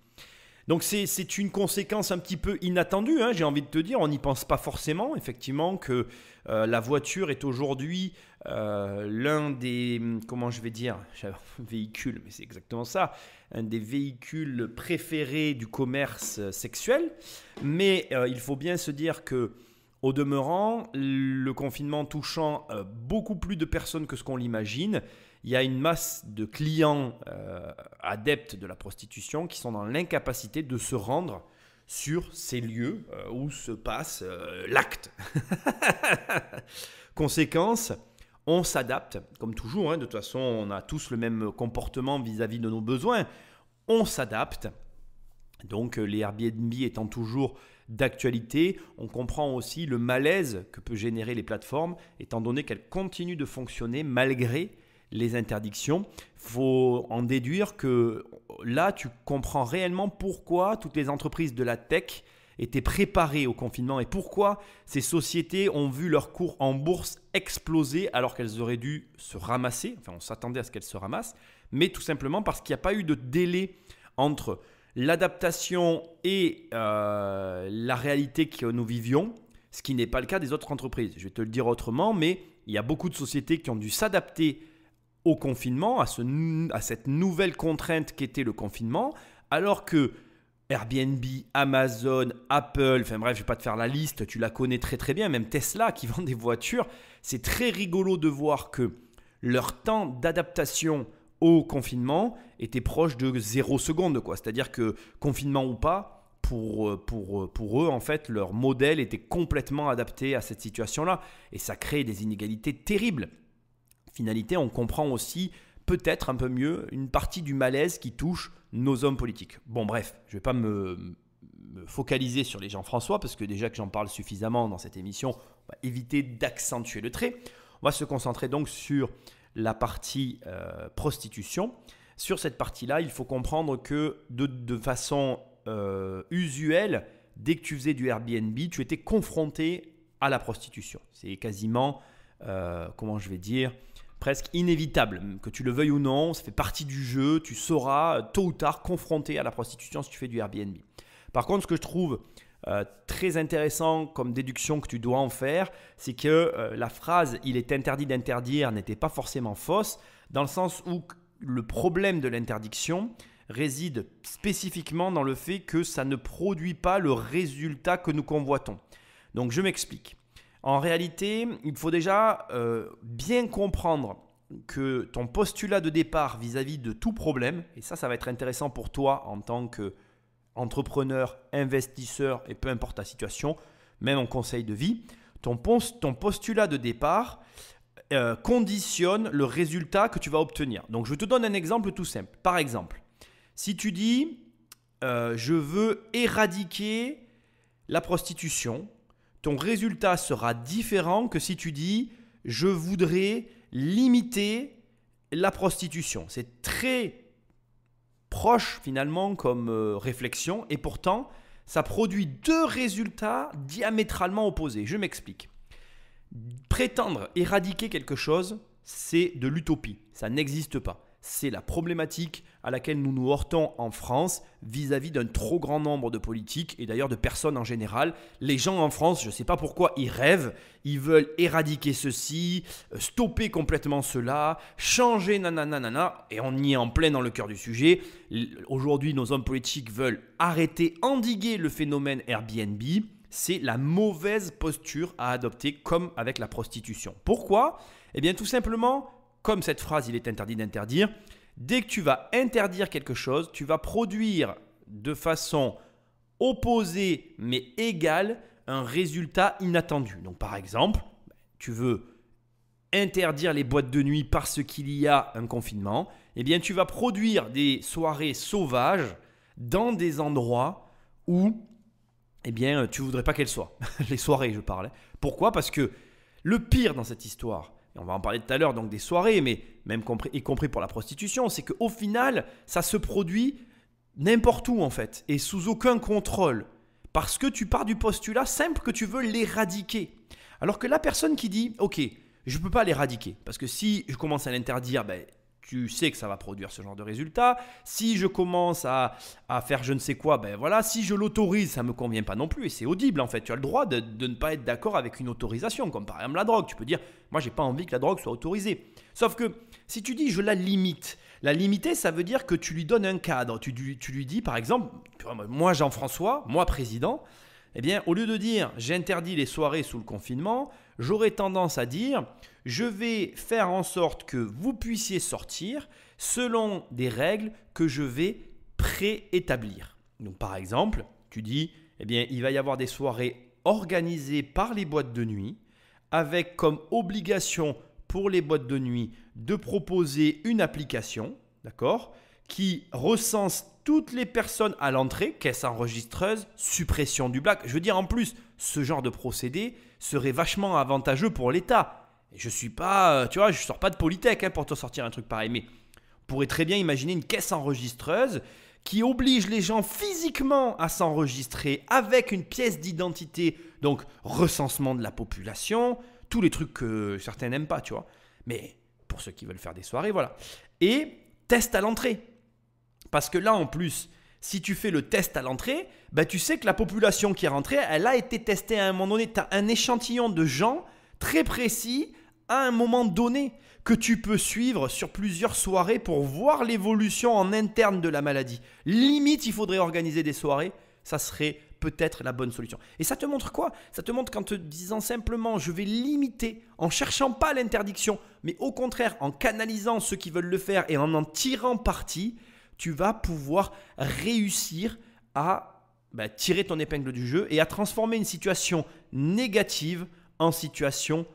Donc c'est une conséquence un petit peu inattendue, hein, j'ai envie de te dire, on n'y pense pas forcément, effectivement, que la voiture est aujourd'hui l'un des, comment je vais dire, véhicules, mais c'est exactement ça, un des véhicules préférés du commerce sexuel. Mais il faut bien se dire que, au demeurant, le confinement touchant beaucoup plus de personnes que ce qu'on l'imagine, il y a une masse de clients adeptes de la prostitution qui sont dans l'incapacité de se rendre sur ces lieux où se passe l'acte. Conséquence, on s'adapte, comme toujours, hein, de toute façon on a tous le même comportement vis-à-vis de nos besoins, on s'adapte. Donc les Airbnb étant toujours d'actualité, on comprend aussi le malaise que peut générer les plateformes, étant donné qu'elles continuent de fonctionner malgré les interdictions. Il faut en déduire que là, tu comprends réellement pourquoi toutes les entreprises de la tech étaient préparées au confinement et pourquoi ces sociétés ont vu leur cours en bourse exploser alors qu'elles auraient dû se ramasser. Enfin, on s'attendait à ce qu'elles se ramassent, mais tout simplement parce qu'il n'y a pas eu de délai entre l'adaptation et la réalité que nous vivions, ce qui n'est pas le cas des autres entreprises. Je vais te le dire autrement, mais il y a beaucoup de sociétés qui ont dû s'adapter au confinement, à cette nouvelle contrainte qu'était le confinement, alors que Airbnb, Amazon, Apple, enfin bref, je ne vais pas te faire la liste, tu la connais très très bien, même Tesla qui vend des voitures, c'est très rigolo de voir que leur temps d'adaptation au confinement était proche de 0 seconde, quoi. C'est-à-dire que confinement ou pas, pour eux, en fait, leur modèle était complètement adapté à cette situation-là et ça crée des inégalités terribles. Finalité, on comprend aussi peut-être un peu mieux une partie du malaise qui touche nos hommes politiques. Bon bref, je ne vais pas me focaliser sur les Jean-François parce que déjà que j'en parle suffisamment dans cette émission, on va éviter d'accentuer le trait. On va se concentrer donc sur la partie prostitution. Sur cette partie-là, il faut comprendre que de façon usuelle, dès que tu faisais du Airbnb, tu étais confronté à la prostitution. C'est quasiment, comment je vais dire, presque inévitable, que tu le veuilles ou non, ça fait partie du jeu, tu seras tôt ou tard confronté à la prostitution si tu fais du Airbnb. Par contre, ce que je trouve très intéressant comme déduction que tu dois en faire, c'est que la phrase « il est interdit d'interdire » n'était pas forcément fausse, dans le sens où le problème de l'interdiction réside spécifiquement dans le fait que ça ne produit pas le résultat que nous convoitons. Donc je m'explique. En réalité, il faut déjà bien comprendre que ton postulat de départ vis-à-vis de tout problème, et ça va être intéressant pour toi en tant qu'entrepreneur, investisseur et peu importe ta situation, même en conseil de vie, ton postulat de départ conditionne le résultat que tu vas obtenir. Donc je te donne un exemple tout simple. Par exemple, si tu dis je veux éradiquer la prostitution, ton résultat sera différent que si tu dis « je voudrais limiter la prostitution ». C'est très proche finalement comme réflexion et pourtant ça produit deux résultats diamétralement opposés. Je m'explique. Prétendre éradiquer quelque chose, c'est de l'utopie. Ça n'existe pas. C'est la problématique à laquelle nous nous heurtons en France vis-à-vis d'un trop grand nombre de politiques et d'ailleurs de personnes en général. Les gens en France, je ne sais pas pourquoi, ils rêvent, ils veulent éradiquer ceci, stopper complètement cela, changer nanana, et on y est en plein dans le cœur du sujet. Aujourd'hui, nos hommes politiques veulent arrêter, endiguer le phénomène Airbnb. C'est la mauvaise posture à adopter comme avec la prostitution. Pourquoi ? Eh bien tout simplement, comme cette phrase, il est interdit d'interdire, dès que tu vas interdire quelque chose, tu vas produire de façon opposée mais égale un résultat inattendu. Donc par exemple, tu veux interdire les boîtes de nuit parce qu'il y a un confinement, eh bien tu vas produire des soirées sauvages dans des endroits où tu ne voudrais pas qu'elles soient. Les soirées, je parle. Pourquoi ? Parce que le pire dans cette histoire, et on va en parler tout à l'heure, donc des soirées, mais même y compris pour la prostitution, c'est qu'au final, ça se produit n'importe où en fait, et sous aucun contrôle. Parce que tu pars du postulat simple que tu veux l'éradiquer. Alors que la personne qui dit, ok, je ne peux pas l'éradiquer, parce que si je commence à l'interdire, tu sais que ça va produire ce genre de résultat. Si je commence à faire je ne sais quoi, si je l'autorise, ça ne me convient pas non plus. Et c'est audible en fait. Tu as le droit de ne pas être d'accord avec une autorisation, comme par exemple la drogue. Tu peux dire, moi j'ai pas envie que la drogue soit autorisée. Sauf que si tu dis je la limite, la limiter, ça veut dire que tu lui donnes un cadre. Tu lui dis par exemple, moi Jean-François, moi président, au lieu de dire j'interdis les soirées sous le confinement, j'aurais tendance à dire je vais faire en sorte que vous puissiez sortir selon des règles que je vais préétablir. Donc par exemple, tu dis il va y avoir des soirées organisées par les boîtes de nuit avec comme obligation pour les boîtes de nuit de proposer une application, d'accord, qui recense toutes les personnes à l'entrée, caisse enregistreuse, suppression du black. Je veux dire, en plus, ce genre de procédé serait vachement avantageux pour l'État. Et je suis pas, je sors pas de Polytech pour te sortir un truc pareil, mais on pourrait très bien imaginer une caisse enregistreuse qui oblige les gens physiquement à s'enregistrer avec une pièce d'identité, donc recensement de la population, tous les trucs que certains n'aiment pas, tu vois. Mais pour ceux qui veulent faire des soirées, voilà. Et test à l'entrée. Parce que là, en plus, si tu fais le test à l'entrée, tu sais que la population qui est rentrée, elle a été testée à un moment donné. Tu as un échantillon de gens très précis à un moment donné que tu peux suivre sur plusieurs soirées pour voir l'évolution en interne de la maladie. Limite, il faudrait organiser des soirées. Ça serait peut-être la bonne solution. Et ça te montre quoi ? Ça te montre qu'en te disant simplement je vais limiter, en cherchant pas l'interdiction, mais au contraire en canalisant ceux qui veulent le faire et en tirant parti, tu vas pouvoir réussir à tirer ton épingle du jeu et à transformer une situation négative en situation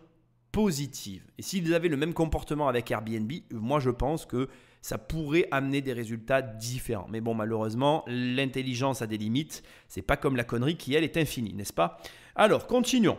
positive. Et s'ils avaient le même comportement avec Airbnb, moi je pense que ça pourrait amener des résultats différents. Mais bon, malheureusement, l'intelligence a des limites. C'est pas comme la connerie qui, elle, est infinie, n'est-ce pas ? Alors, continuons.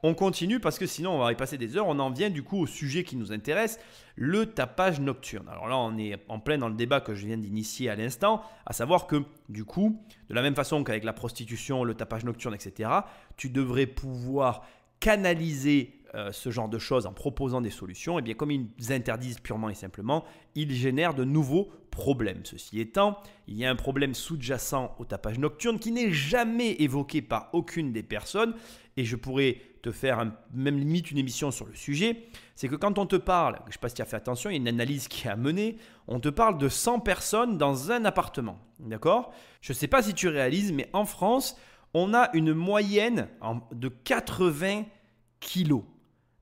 On continue parce que sinon, on va y passer des heures. On en vient du coup au sujet qui nous intéresse, le tapage nocturne. Alors là, on est en plein dans le débat que je viens d'initier à l'instant, à savoir que du coup, de la même façon qu'avec la prostitution, le tapage nocturne, etc., tu devrais pouvoir canaliser ce genre de choses en proposant des solutions. Et bien comme ils interdisent purement et simplement, ils génèrent de nouveaux problèmes. Ceci étant, il y a un problème sous-jacent au tapage nocturne qui n'est jamais évoqué par aucune des personnes et je pourrais te faire même limite une émission sur le sujet. C'est que quand on te parle, je ne sais pas si tu as fait attention, il y a une analyse qui est à mener, on te parle de 100 personnes dans un appartement. D'accord ? Je ne sais pas si tu réalises, mais en France, on a une moyenne de 80 kilos.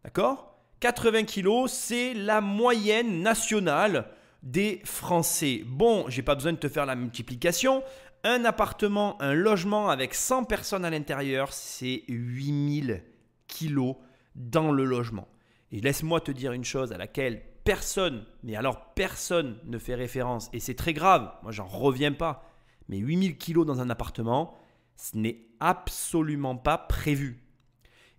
D'accord ? 80 kilos, c'est la moyenne nationale des Français. Bon, je n'ai pas besoin de te faire la multiplication. Un appartement, un logement avec 100 personnes à l'intérieur, c'est 8000 kilos dans le logement. Et laisse-moi te dire une chose à laquelle personne, mais alors personne ne fait référence. Et c'est très grave, moi j'en reviens pas. Mais 8000 kilos dans un appartement, Ce n'est absolument pas prévu.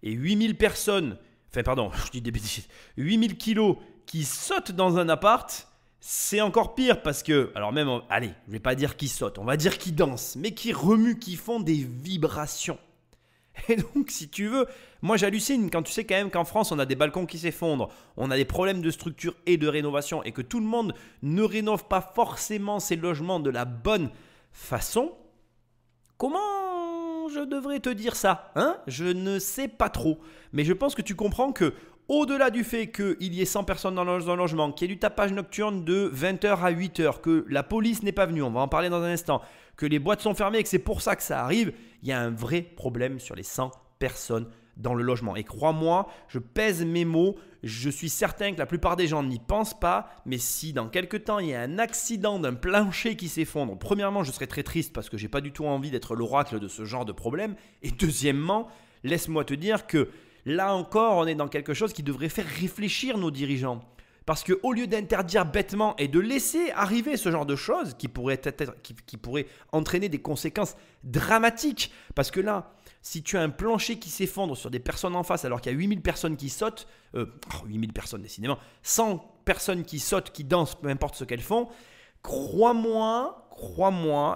Et 8000 personnes, enfin pardon, je dis des bêtises, 8000 kilos qui sautent dans un appart, c'est encore pire parce que, alors même, allez, je ne vais pas dire qu'ils sautent, on va dire qu'ils dansent, mais qui remuent, qui font des vibrations. Et donc, si tu veux, moi j'hallucine quand tu sais quand même qu'en France, on a des balcons qui s'effondrent, on a des problèmes de structure et de rénovation et que tout le monde ne rénove pas forcément ses logements de la bonne façon. Comment je devrais te dire ça, hein? Je ne sais pas trop, mais je pense que tu comprends que au-delà du fait qu'il y ait 100 personnes dans un logement, qu'il y ait du tapage nocturne de 20h à 8h, que la police n'est pas venue, on va en parler dans un instant, que les boîtes sont fermées et que c'est pour ça que ça arrive, il y a un vrai problème sur les 100 personnes dans le logement. Et crois-moi, je pèse mes mots, je suis certain que la plupart des gens n'y pensent pas, mais si dans quelques temps il y a un accident d'un plancher qui s'effondre, premièrement je serais très triste parce que je n'ai pas du tout envie d'être l'oracle de ce genre de problème, et deuxièmement, laisse-moi te dire que là encore, on est dans quelque chose qui devrait faire réfléchir nos dirigeants. Parce qu'au lieu d'interdire bêtement et de laisser arriver ce genre de choses qui pourraient entraîner des conséquences dramatiques. Parce que là, si tu as un plancher qui s'effondre sur des personnes en face alors qu'il y a 8000 personnes qui sautent, 8000 personnes décidément, 100 personnes qui sautent, qui dansent, peu importe ce qu'elles font, crois-moi,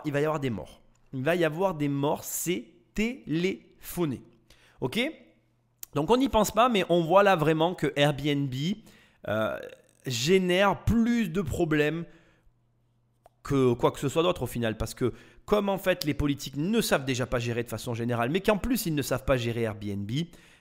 il va y avoir des morts. Il va y avoir des morts, c'est téléphoné. Ok ? Donc on n'y pense pas, mais on voit là vraiment que Airbnb génère plus de problèmes que quoi que ce soit d'autre au final. Parce que comme en fait les politiques ne savent déjà pas gérer de façon générale, mais qu'en plus ils ne savent pas gérer Airbnb,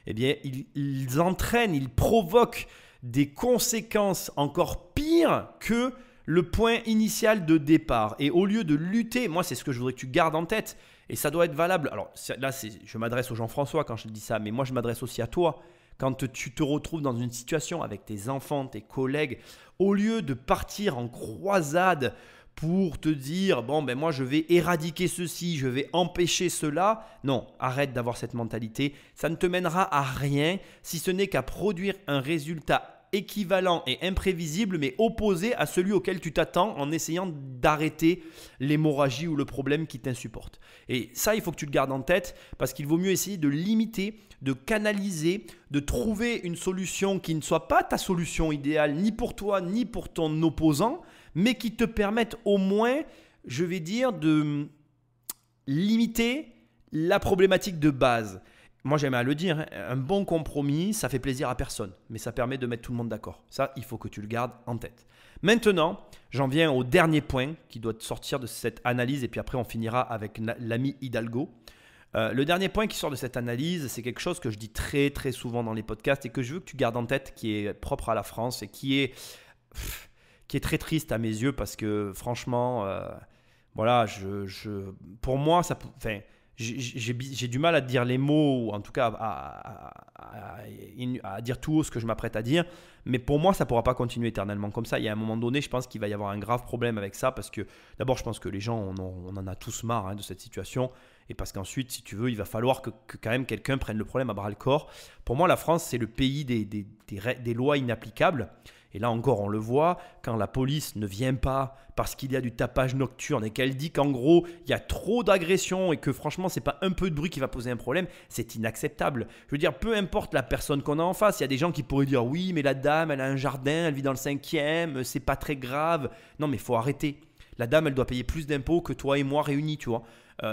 eh bien ils entraînent, ils provoquent des conséquences encore pires que le point initial de départ. Et au lieu de lutter, moi c'est ce que je voudrais que tu gardes en tête, et ça doit être valable. Alors là, je m'adresse au Jean-François quand je dis ça, mais moi je m'adresse aussi à toi. Quand tu te retrouves dans une situation avec tes enfants, tes collègues, au lieu de partir en croisade pour te dire « bon, ben moi je vais éradiquer ceci, je vais empêcher cela », non, arrête d'avoir cette mentalité. Ça ne te mènera à rien si ce n'est qu'à produire un résultat équivalent et imprévisible, mais opposé à celui auquel tu t'attends en essayant d'arrêter l'hémorragie ou le problème qui t'insupporte. Et ça, il faut que tu le gardes en tête parce qu'il vaut mieux essayer de limiter, de canaliser, de trouver une solution qui ne soit pas ta solution idéale, ni pour toi, ni pour ton opposant, mais qui te permette au moins, je vais dire, de limiter la problématique de base. Moi, j'aime à le dire, un bon compromis, ça fait plaisir à personne, mais ça permet de mettre tout le monde d'accord. Ça, il faut que tu le gardes en tête. Maintenant, j'en viens au dernier point qui doit sortir de cette analyse, et puis après, on finira avec l'ami Hidalgo. Le dernier point qui sort de cette analyse, c'est quelque chose que je dis très très souvent dans les podcasts et que je veux que tu gardes en tête, qui est propre à la France et qui est très triste à mes yeux parce que franchement, voilà, pour moi, ça, enfin, j'ai du mal à dire les mots, ou en tout cas à dire tout haut ce que je m'apprête à dire, mais pour moi ça ne pourra pas continuer éternellement comme ça. Il y a un moment donné, je pense qu'il va y avoir un grave problème avec ça, parce que d'abord je pense que les gens, on en a tous marre de cette situation, et parce qu'ensuite, si tu veux, il va falloir que quand même quelqu'un prenne le problème à bras le corps. Pour moi, la France, c'est le pays des lois inapplicables. Et là encore, on le voit, quand la police ne vient pas parce qu'il y a du tapage nocturne et qu'elle dit qu'en gros, il y a trop d'agressions et que franchement, ce n'est pas un peu de bruit qui va poser un problème, c'est inacceptable. Je veux dire, peu importe la personne qu'on a en face, il y a des gens qui pourraient dire « oui, mais la dame, elle a un jardin, elle vit dans le 5e, c'est pas très grave ». Non, mais il faut arrêter. La dame, elle doit payer plus d'impôts que toi et moi réunis, tu vois.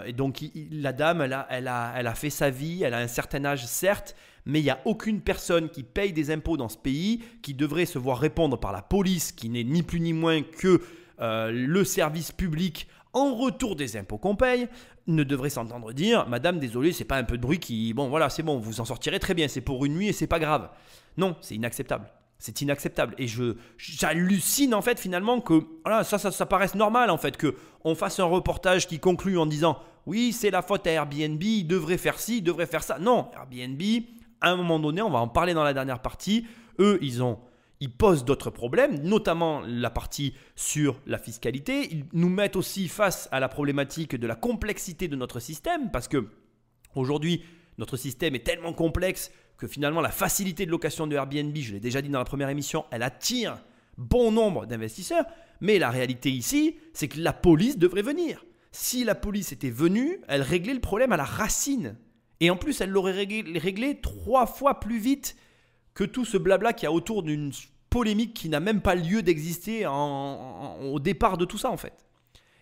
Et donc, la dame, elle a fait sa vie, elle a un certain âge, certes, mais il n'y a aucune personne qui paye des impôts dans ce pays qui devrait se voir répondre par la police, qui n'est ni plus ni moins que le service public en retour des impôts qu'on paye, ne devrait s'entendre dire « Madame, désolé, c'est pas un peu de bruit qui… Bon, voilà, c'est bon, vous en sortirez très bien, c'est pour une nuit et c'est pas grave. » Non, c'est inacceptable. C'est inacceptable. Et j'hallucine en fait finalement que voilà, ça paraisse normal en fait qu'on fasse un reportage qui conclut en disant « Oui, c'est la faute à Airbnb, il devrait faire ci, il devrait faire ça. » Non, Airbnb… À un moment donné, on va en parler dans la dernière partie, eux, ils posent d'autres problèmes, notamment la partie sur la fiscalité. Ils nous mettent aussi face à la problématique de la complexité de notre système, parce que aujourd'hui, notre système est tellement complexe que finalement, la facilité de location de Airbnb, je l'ai déjà dit dans la première émission, elle attire bon nombre d'investisseurs. Mais la réalité ici, c'est que la police devrait venir. Si la police était venue, elle réglait le problème à la racine. Et en plus, elle l'aurait réglé 3 fois plus vite que tout ce blabla qu'il y a autour d'une polémique qui n'a même pas lieu d'exister au départ de tout ça en fait.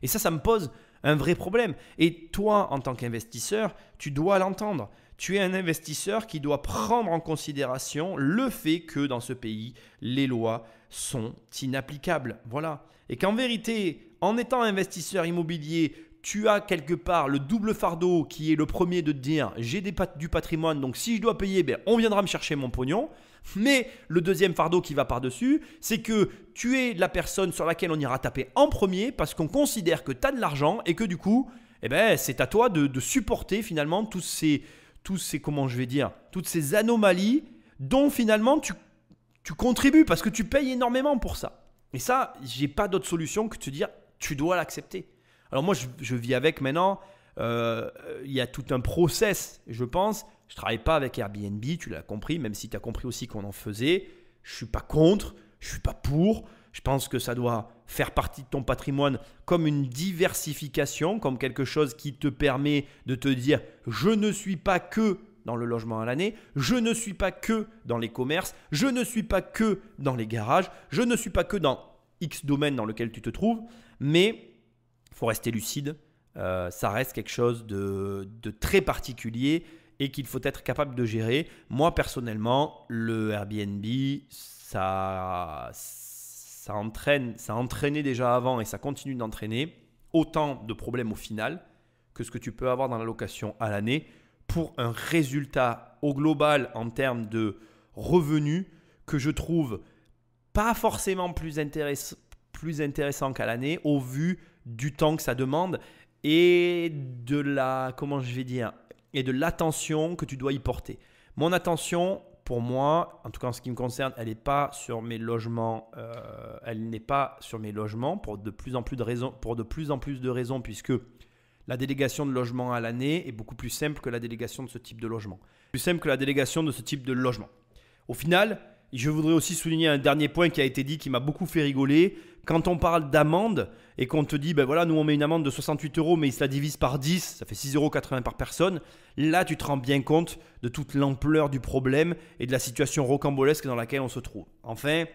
Et ça me pose un vrai problème. Et toi, en tant qu'investisseur, tu dois l'entendre. Tu es un investisseur qui doit prendre en considération le fait que dans ce pays, les lois sont inapplicables. Voilà. Et qu'en vérité, en étant investisseur immobilier, tu as quelque part le double fardeau qui est le premier de te dire j'ai du patrimoine, donc si je dois payer, on viendra me chercher mon pognon. Mais le deuxième fardeau qui va par-dessus, c'est que tu es la personne sur laquelle on ira taper en premier parce qu'on considère que tu as de l'argent et que du coup, c'est à toi de supporter finalement toutes ces anomalies dont finalement tu contribues parce que tu payes énormément pour ça. Et ça, j'ai pas d'autre solution que de te dire tu dois l'accepter. Alors moi, je vis avec maintenant. Il y a tout un process, je pense. Je ne travaille pas avec Airbnb, tu l'as compris, même si tu as compris aussi qu'on en faisait. Je ne suis pas contre, je ne suis pas pour. Je pense que ça doit faire partie de ton patrimoine comme une diversification, comme quelque chose qui te permet de te dire « je ne suis pas que dans le logement à l'année, je ne suis pas que dans les commerces, je ne suis pas que dans les garages, je ne suis pas que dans X domaine dans lequel tu te trouves, mais il faut rester lucide, ça reste quelque chose de très particulier et qu'il faut être capable de gérer. Moi, personnellement, le Airbnb, ça entraînait déjà avant et ça continue d'entraîner autant de problèmes au final que ce que tu peux avoir dans la location à l'année pour un résultat au global en termes de revenus que je trouve pas forcément plus intéressant qu'à l'année au vu du temps que ça demande et de l'attention que tu dois y porter. Mon attention, pour moi, en tout cas en ce qui me concerne, elle n'est pas sur mes logements. Pour de plus en plus de raisons, puisque la délégation de logement à l'année est beaucoup plus simple que la délégation de ce type de logement. Au final, je voudrais aussi souligner un dernier point qui a été dit qui m'a beaucoup fait rigoler. Quand on parle d'amende et qu'on te dit, nous on met une amende de 68 €, mais il se la divise par 10, ça fait 6,80 € par personne. Là, tu te rends bien compte de toute l'ampleur du problème et de la situation rocambolesque dans laquelle on se trouve. Enfin,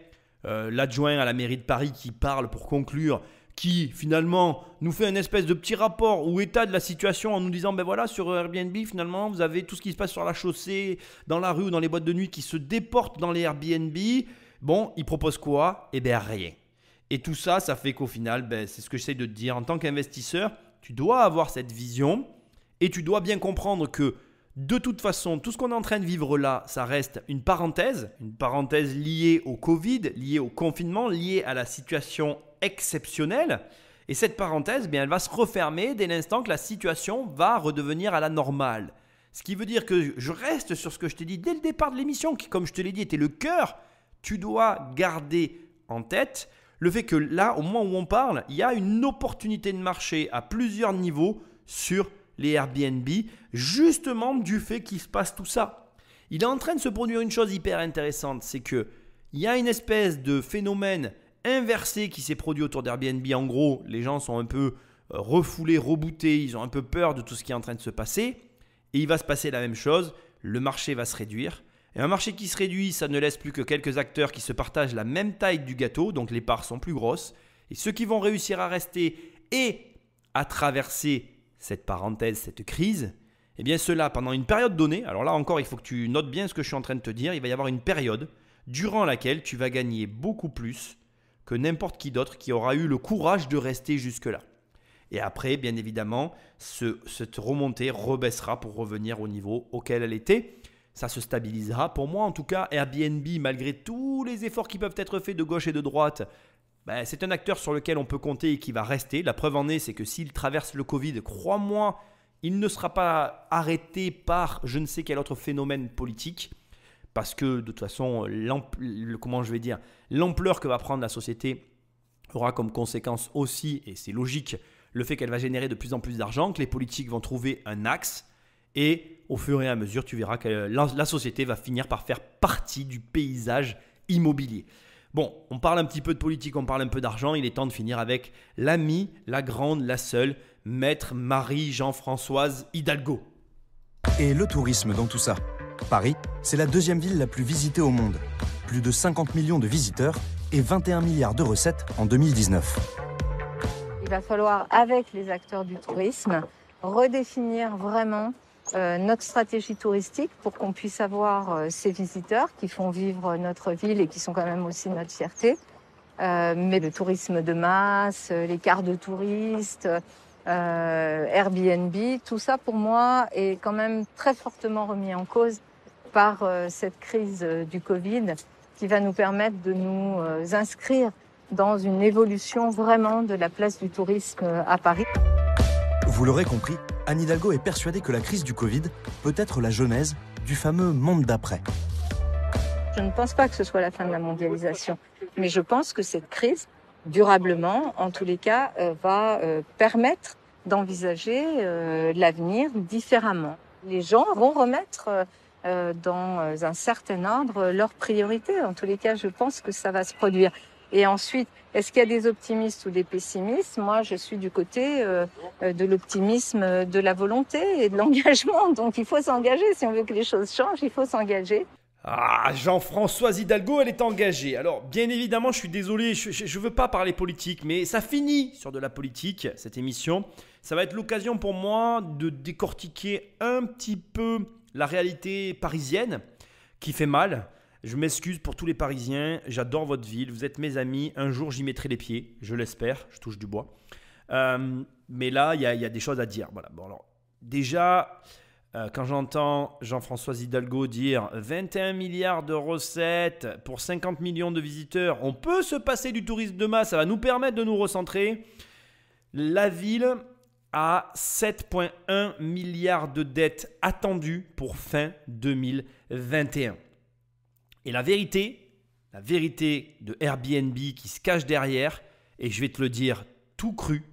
l'adjoint à la mairie de Paris qui parle pour conclure, qui finalement nous fait un espèce de petit rapport ou état de la situation en nous disant sur Airbnb finalement vous avez tout ce qui se passe sur la chaussée, dans la rue ou dans les boîtes de nuit qui se déportent dans les Airbnb. Bon, il propose quoi ? Rien. Et tout ça, ça fait qu'au final, c'est ce que j'essaie de te dire. En tant qu'investisseur, tu dois avoir cette vision et tu dois bien comprendre que de toute façon, tout ce qu'on est en train de vivre là, ça reste une parenthèse liée au Covid, liée au confinement, liée à la situation exceptionnelle. Et cette parenthèse, elle va se refermer dès l'instant que la situation va redevenir à la normale. Ce qui veut dire que je reste sur ce que je t'ai dit dès le départ de l'émission, qui, comme je te l'ai dit, était le cœur. Tu dois garder en tête le fait que là, au moment où on parle, il y a une opportunité de marché à plusieurs niveaux sur les Airbnb, justement du fait qu'il se passe tout ça. Il est en train de se produire une chose hyper intéressante, c'est qu'il y a une espèce de phénomène inversé qui s'est produit autour d'Airbnb. En gros, les gens sont un peu refoulés, rebootés, ils ont un peu peur de tout ce qui est en train de se passer. Et il va se passer la même chose, le marché va se réduire. Et un marché qui se réduit, ça ne laisse plus que quelques acteurs qui se partagent la même taille du gâteau, donc les parts sont plus grosses. Et ceux qui vont réussir à rester et à traverser cette parenthèse, cette crise, ceux-là, pendant une période donnée, alors là encore, il faut que tu notes bien ce que je suis en train de te dire, il va y avoir une période durant laquelle tu vas gagner beaucoup plus que n'importe qui d'autre qui aura eu le courage de rester jusque-là. Et après, bien évidemment, cette remontée rebaissera pour revenir au niveau auquel elle était. Ça se stabilisera. Pour moi, en tout cas, Airbnb, malgré tous les efforts qui peuvent être faits de gauche et de droite, c'est un acteur sur lequel on peut compter et qui va rester. La preuve en est, c'est que s'il traverse le Covid, crois-moi, il ne sera pas arrêté par je ne sais quel autre phénomène politique. Parce que de toute façon, l'ampleur que va prendre la société aura comme conséquence aussi, et c'est logique, le fait qu'elle va générer de plus en plus d'argent, que les politiques vont trouver un axe. Et au fur et à mesure, tu verras que la société va finir par faire partie du paysage immobilier. Bon, on parle un petit peu de politique, on parle un peu d'argent, il est temps de finir avec l'amie, la grande, la seule, maître Marie-Jean-Françoise Hidalgo. Et le tourisme dans tout ça. Paris, c'est la deuxième ville la plus visitée au monde. Plus de 50 millions de visiteurs et 21 milliards de recettes en 2019. Il va falloir, avec les acteurs du tourisme, redéfinir vraiment notre stratégie touristique pour qu'on puisse avoir ces visiteurs qui font vivre notre ville et qui sont quand même aussi notre fierté. Mais le tourisme de masse, les cartes de touristes, Airbnb, tout ça pour moi est quand même très fortement remis en cause par cette crise du Covid qui va nous permettre de nous inscrire dans une évolution vraiment de la place du tourisme à Paris. Vous l'aurez compris, Anne Hidalgo est persuadée que la crise du Covid peut être la genèse du fameux monde d'après. Je ne pense pas que ce soit la fin de la mondialisation, mais je pense que cette crise, durablement, en tous les cas, va permettre d'envisager l'avenir différemment. Les gens vont remettre dans un certain ordre leurs priorités. En tous les cas, je pense que ça va se produire. Et ensuite, est-ce qu'il y a des optimistes ou des pessimistes? Moi, je suis du côté de l'optimisme, de la volonté et de l'engagement. Donc, il faut s'engager. Si on veut que les choses changent, il faut s'engager. Ah, Jean-Françoise Hidalgo, elle est engagée. Alors, bien évidemment, je suis désolé, je veux pas parler politique, mais ça finit sur de la politique, cette émission. Ça va être l'occasion pour moi de décortiquer un petit peu la réalité parisienne qui fait mal. Je m'excuse pour tous les Parisiens, j'adore votre ville, vous êtes mes amis, un jour j'y mettrai les pieds, je l'espère, je touche du bois. Mais là, il y a des choses à dire. Voilà. Bon, alors, déjà, quand j'entends Jean-Françoise Hidalgo dire 21 milliards de recettes pour 50 millions de visiteurs, on peut se passer du tourisme de masse, ça va nous permettre de nous recentrer. La ville a 7,1 milliards de dettes attendues pour fin 2021. Et la vérité de Airbnb qui se cache derrière, et je vais te le dire tout cru,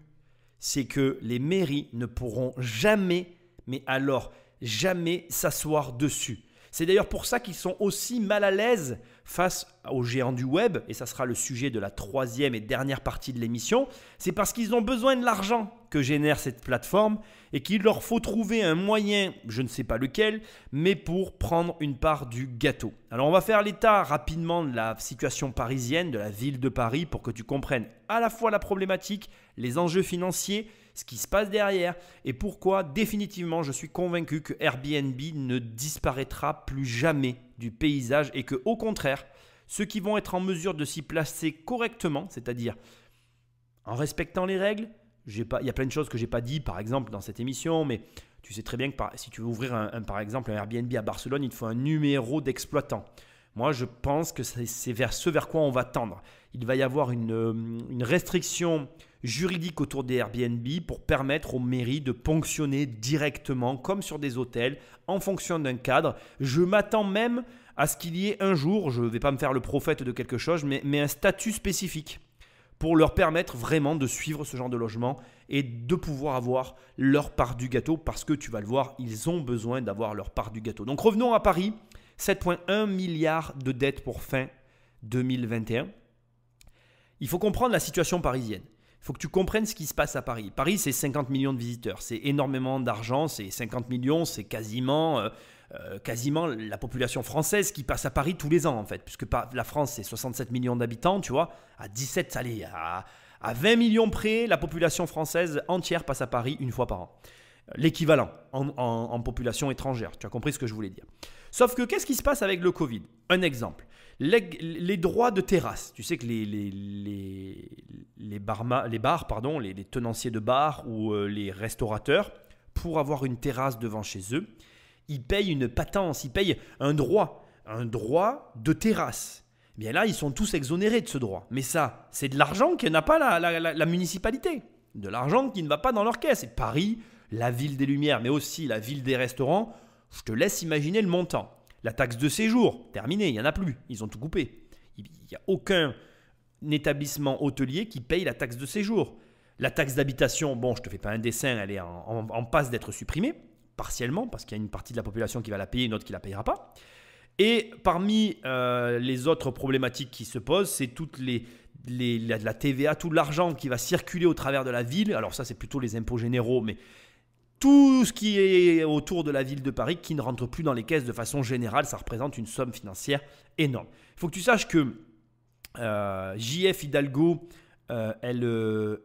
c'est que les mairies ne pourront jamais, mais alors jamais s'asseoir dessus. C'est d'ailleurs pour ça qu'ils sont aussi mal à l'aise face aux géants du web, et ça sera le sujet de la troisième et dernière partie de l'émission. C'est parce qu'ils ont besoin de l'argent que génère cette plateforme et qu'il leur faut trouver un moyen, je ne sais pas lequel, mais pour prendre une part du gâteau. Alors on va faire l'état rapidement de la situation parisienne, de la ville de Paris, pour que tu comprennes à la fois la problématique, les enjeux financiers, ce qui se passe derrière et pourquoi définitivement je suis convaincu que Airbnb ne disparaîtra plus jamais du paysage et que au contraire, ceux qui vont être en mesure de s'y placer correctement, c'est-à-dire en respectant les règles, il y a plein de choses que je n'ai pas dit par exemple dans cette émission, mais tu sais très bien que si tu veux ouvrir par exemple un Airbnb à Barcelone, il te faut un numéro d'exploitant. Moi, je pense que c'est vers quoi on va tendre. Il va y avoir une restriction juridique autour des Airbnb pour permettre aux mairies de ponctionner directement, comme sur des hôtels, en fonction d'un cadre. Je m'attends même à ce qu'il y ait un jour, je ne vais pas me faire le prophète de quelque chose, mais un statut spécifique pour leur permettre vraiment de suivre ce genre de logement et de pouvoir avoir leur part du gâteau parce que tu vas le voir, ils ont besoin d'avoir leur part du gâteau. Donc revenons à Paris, 7,1 milliards de dettes pour fin 2021. Il faut comprendre la situation parisienne. Il faut que tu comprennes ce qui se passe à Paris. Paris, c'est 50 millions de visiteurs. C'est énormément d'argent. C'est 50 millions, c'est quasiment la population française qui passe à Paris tous les ans, en fait. Puisque la France, c'est 67 millions d'habitants, tu vois. À 17, allez, à 20 millions près, la population française entière passe à Paris une fois par an. L'équivalent en population étrangère. Tu as compris ce que je voulais dire. Sauf que qu'est-ce qui se passe avec le Covid? Un exemple. Les droits de terrasse. Tu sais que les bars, les tenanciers de bars ou les restaurateurs, pour avoir une terrasse devant chez eux, ils payent une patence, ils payent un droit de terrasse. Eh bien là, ils sont tous exonérés de ce droit. Mais ça, c'est de l'argent que n'a pas la municipalité. De l'argent qui ne va pas dans leur caisse. Et Paris, la ville des Lumières, mais aussi la ville des restaurants, je te laisse imaginer le montant. La taxe de séjour, terminé, il n'y en a plus. Ils ont tout coupé. Il n'y a aucun établissement hôtelier qui paye la taxe de séjour. La taxe d'habitation, bon, je ne te fais pas un dessin, elle est en passe d'être supprimée, partiellement, parce qu'il y a une partie de la population qui va la payer, une autre qui ne la payera pas. Et parmi les autres problématiques qui se posent, c'est toute la TVA, tout l'argent qui va circuler au travers de la ville. Alors ça, c'est plutôt les impôts généraux, mais tout ce qui est autour de la ville de Paris qui ne rentre plus dans les caisses de façon générale, ça représente une somme financière énorme. Il faut que tu saches que JF Hidalgo, elle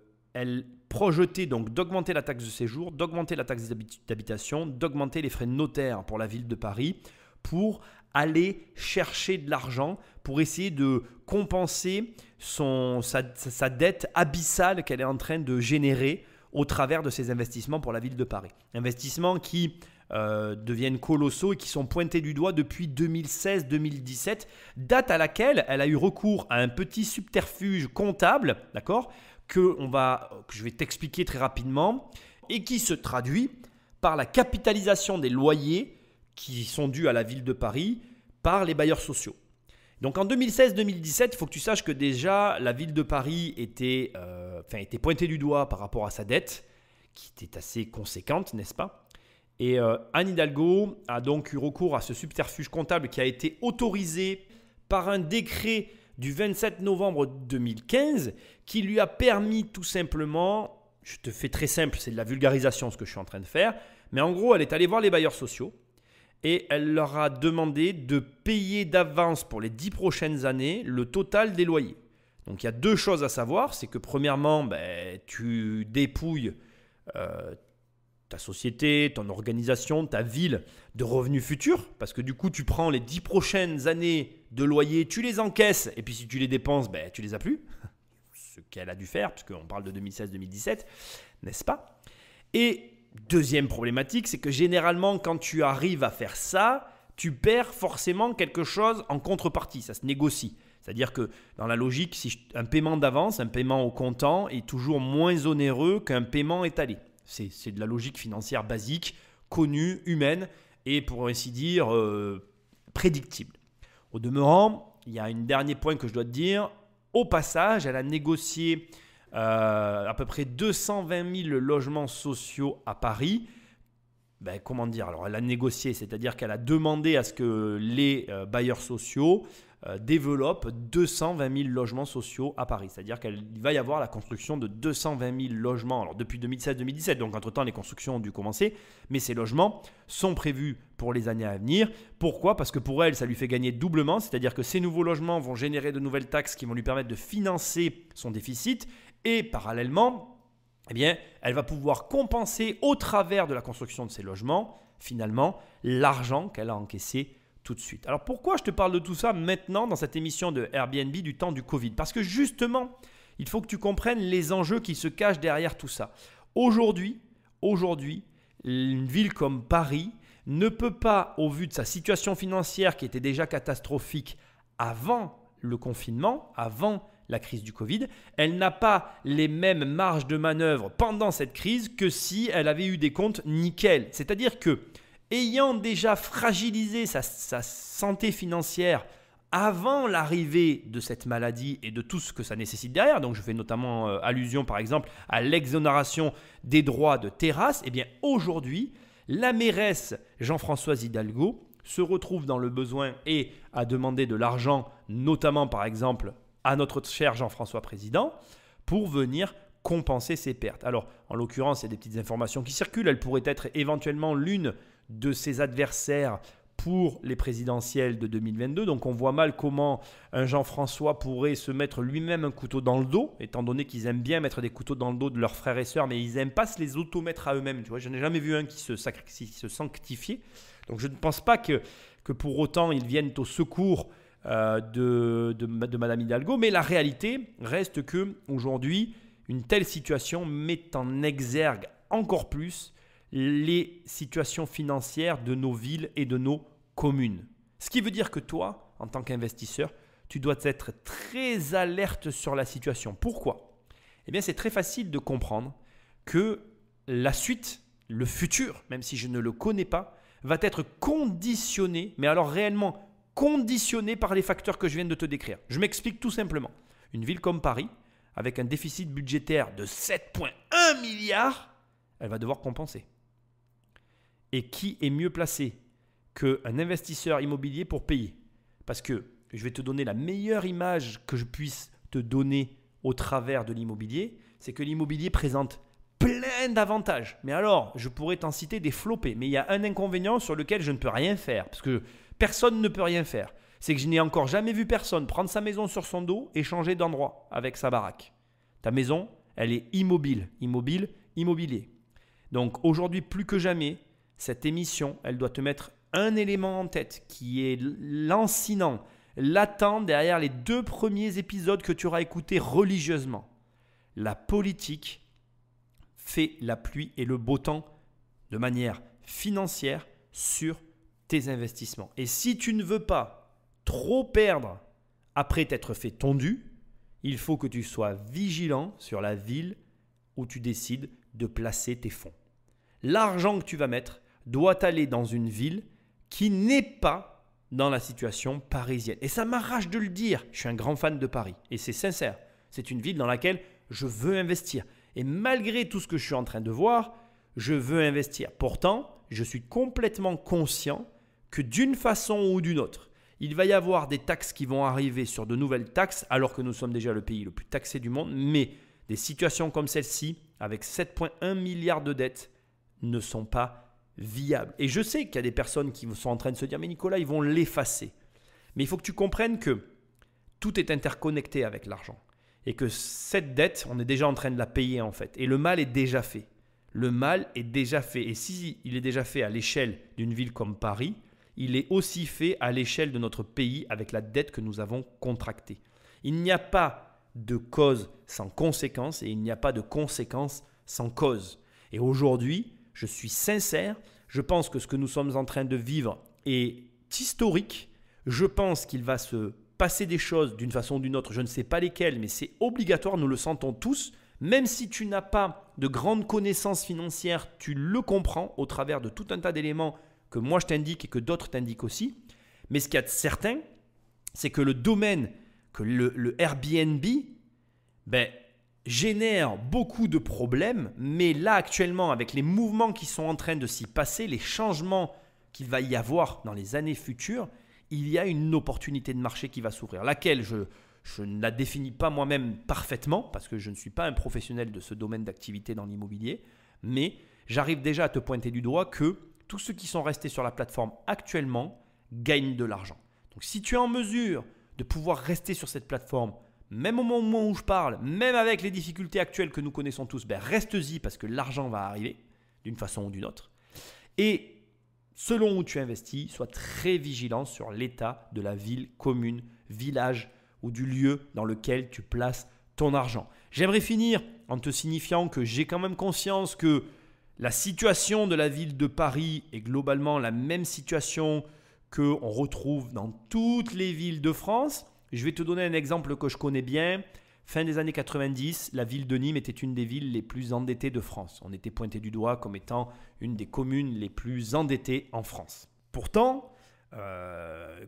projetait donc d'augmenter la taxe de séjour, d'augmenter la taxe d'habitation, d'augmenter les frais de notaire pour la ville de Paris pour aller chercher de l'argent pour essayer de compenser sa dette abyssale qu'elle est en train de générer au travers de ses investissements pour la ville de Paris. Investissements qui deviennent colossaux et qui sont pointés du doigt depuis 2016-2017, date à laquelle elle a eu recours à un petit subterfuge comptable, d'accord, que je vais t'expliquer très rapidement, et qui se traduit par la capitalisation des loyers qui sont dus à la ville de Paris par les bailleurs sociaux. Donc en 2016-2017, il faut que tu saches que déjà la ville de Paris était pointée du doigt par rapport à sa dette, qui était assez conséquente, n'est-ce pas? Et Anne Hidalgo a donc eu recours à ce subterfuge comptable qui a été autorisé par un décret du 27 novembre 2015 qui lui a permis tout simplement, je te fais très simple, c'est de la vulgarisation ce que je suis en train de faire, mais en gros elle est allée voir les bailleurs sociaux et elle leur a demandé de payer d'avance pour les 10 prochaines années le total des loyers. Donc il y a deux choses à savoir, c'est que premièrement, tu dépouilles ta société, ton organisation, ta ville de revenus futurs, parce que du coup tu prends les 10 prochaines années de loyer, tu les encaisses, et puis si tu les dépenses, tu les as plus, ce qu'elle a dû faire, puisqu'on parle de 2016-2017, n'est-ce pas? Et deuxième problématique, c'est que généralement quand tu arrives à faire ça, tu perds forcément quelque chose en contrepartie, ça se négocie. C'est-à-dire que dans la logique, un paiement d'avance, un paiement au comptant est toujours moins onéreux qu'un paiement étalé. C'est de la logique financière basique, connue, humaine et pour ainsi dire prédictible. Au demeurant, il y a un dernier point que je dois te dire. Au passage, elle a négocié à peu près 220 000 logements sociaux à Paris. Comment dire? Alors, elle a négocié, c'est-à-dire qu'elle a demandé à ce que les bailleurs sociaux développe 220 000 logements sociaux à Paris. C'est-à-dire qu'il va y avoir la construction de 220 000 logements alors depuis 2016-2017. Donc entre-temps, les constructions ont dû commencer. Mais ces logements sont prévus pour les années à venir. Pourquoi? Parce que pour elle, ça lui fait gagner doublement. C'est-à-dire que ces nouveaux logements vont générer de nouvelles taxes qui vont lui permettre de financer son déficit. Et parallèlement, elle va pouvoir compenser au travers de la construction de ces logements, finalement, l'argent qu'elle a encaissé tout de suite. Alors pourquoi je te parle de tout ça maintenant dans cette émission de Airbnb du temps du Covid? Parce que justement, il faut que tu comprennes les enjeux qui se cachent derrière tout ça. Aujourd'hui, une ville comme Paris ne peut pas, au vu de sa situation financière qui était déjà catastrophique avant le confinement, avant la crise du Covid, elle n'a pas les mêmes marges de manœuvre pendant cette crise que si elle avait eu des comptes nickel. C'est-à-dire que ayant déjà fragilisé sa santé financière avant l'arrivée de cette maladie et de tout ce que ça nécessite derrière, donc je fais notamment allusion par exemple à l'exonération des droits de terrasse, aujourd'hui, la mairesse Jean-Françoise Hidalgo se retrouve dans le besoin et a demandé de l'argent, notamment par exemple à notre cher Jean-François Président, pour venir compenser ses pertes. Alors, en l'occurrence, il y a des petites informations qui circulent. Elle pourrait être éventuellement l'une de ses adversaires pour les présidentielles de 2022. Donc on voit mal comment un Jean-François pourrait se mettre lui-même un couteau dans le dos, étant donné qu'ils aiment bien mettre des couteaux dans le dos de leurs frères et sœurs, mais ils n'aiment pas se les automettre à eux-mêmes. Tu vois, je n'ai jamais vu un qui se sanctifiait. Donc je ne pense pas que pour autant ils viennent au secours de Madame Hidalgo, mais la réalité reste que aujourd'hui, une telle situation met en exergue encore plus les situations financières de nos villes et de nos communes. Ce qui veut dire que toi, en tant qu'investisseur, tu dois être très alerte sur la situation. Pourquoi? C'est très facile de comprendre que la suite, le futur, même si je ne le connais pas, va être conditionné, mais alors réellement conditionné par les facteurs que je viens de te décrire. Je m'explique tout simplement. Une ville comme Paris, avec un déficit budgétaire de 7,1 milliards, elle va devoir compenser. Et qui est mieux placé qu'un investisseur immobilier pour payer. Parce que je vais te donner la meilleure image que je puisse te donner au travers de l'immobilier, c'est que l'immobilier présente plein d'avantages. Mais alors, je pourrais t'en citer des flopés. Mais il y a un inconvénient sur lequel je ne peux rien faire. Parce que personne ne peut rien faire. C'est que je n'ai encore jamais vu personne prendre sa maison sur son dos et changer d'endroit avec sa baraque. Ta maison, elle est immobile. Immobile, immobilier. Donc aujourd'hui, plus que jamais, cette émission, elle doit te mettre un élément en tête qui est lancinant, latent derrière les 2 premiers épisodes que tu auras écoutés religieusement. La politique fait la pluie et le beau temps de manière financière sur tes investissements. Et si tu ne veux pas trop perdre après t'être fait tondu, il faut que tu sois vigilant sur la ville où tu décides de placer tes fonds. L'argent que tu vas mettre doit aller dans une ville qui n'est pas dans la situation parisienne. Et ça m'arrache de le dire, je suis un grand fan de Paris et c'est sincère. C'est une ville dans laquelle je veux investir. Et malgré tout ce que je suis en train de voir, je veux investir. Pourtant, je suis complètement conscient que d'une façon ou d'une autre, il va y avoir des taxes qui vont arriver sur de nouvelles taxes, alors que nous sommes déjà le pays le plus taxé du monde. Mais des situations comme celle-ci, avec 7,1 milliards de dettes, ne sont pas viables. Et je sais qu'il y a des personnes qui sont en train de se dire « Mais Nicolas, ils vont l'effacer ». Mais il faut que tu comprennes que tout est interconnecté avec l'argent. Et que cette dette, on est déjà en train de la payer en fait. Et le mal est déjà fait. Le mal est déjà fait. Et si il est déjà fait à l'échelle d'une ville comme Paris, il est aussi fait à l'échelle de notre pays avec la dette que nous avons contractée. Il n'y a pas de cause sans conséquence et il n'y a pas de conséquence sans cause. Et aujourd'hui, je suis sincère, je pense que ce que nous sommes en train de vivre est historique. Je pense qu'il va se passer des choses d'une façon ou d'une autre, je ne sais pas lesquelles, mais c'est obligatoire, nous le sentons tous. Même si tu n'as pas de grandes connaissances financières, tu le comprends au travers de tout un tas d'éléments que moi je t'indique et que d'autres t'indiquent aussi. Mais ce qu'il y a de certain, c'est que le domaine, que le Airbnb, génère beaucoup de problèmes. Mais là actuellement, avec les mouvements qui sont en train de s'y passer, les changements qu'il va y avoir dans les années futures, il y a une opportunité de marché qui va s'ouvrir, laquelle je ne la définis pas moi-même parfaitement parce que je ne suis pas un professionnel de ce domaine d'activité dans l'immobilier, mais j'arrive déjà à te pointer du doigt que tous ceux qui sont restés sur la plateforme actuellement gagnent de l'argent. Donc si tu es en mesure de pouvoir rester sur cette plateforme, même au moment où je parle, même avec les difficultés actuelles que nous connaissons tous, reste-y parce que l'argent va arriver d'une façon ou d'une autre. Et selon où tu investis, sois très vigilant sur l'état de la ville, commune, village ou du lieu dans lequel tu places ton argent. J'aimerais finir en te signifiant que j'ai quand même conscience que la situation de la ville de Paris est globalement la même situation qu'on retrouve dans toutes les villes de France. Je vais te donner un exemple que je connais bien. Fin des années 90, la ville de Nîmes était une des villes les plus endettées de France. On était pointé du doigt comme étant une des communes les plus endettées en France. Pourtant,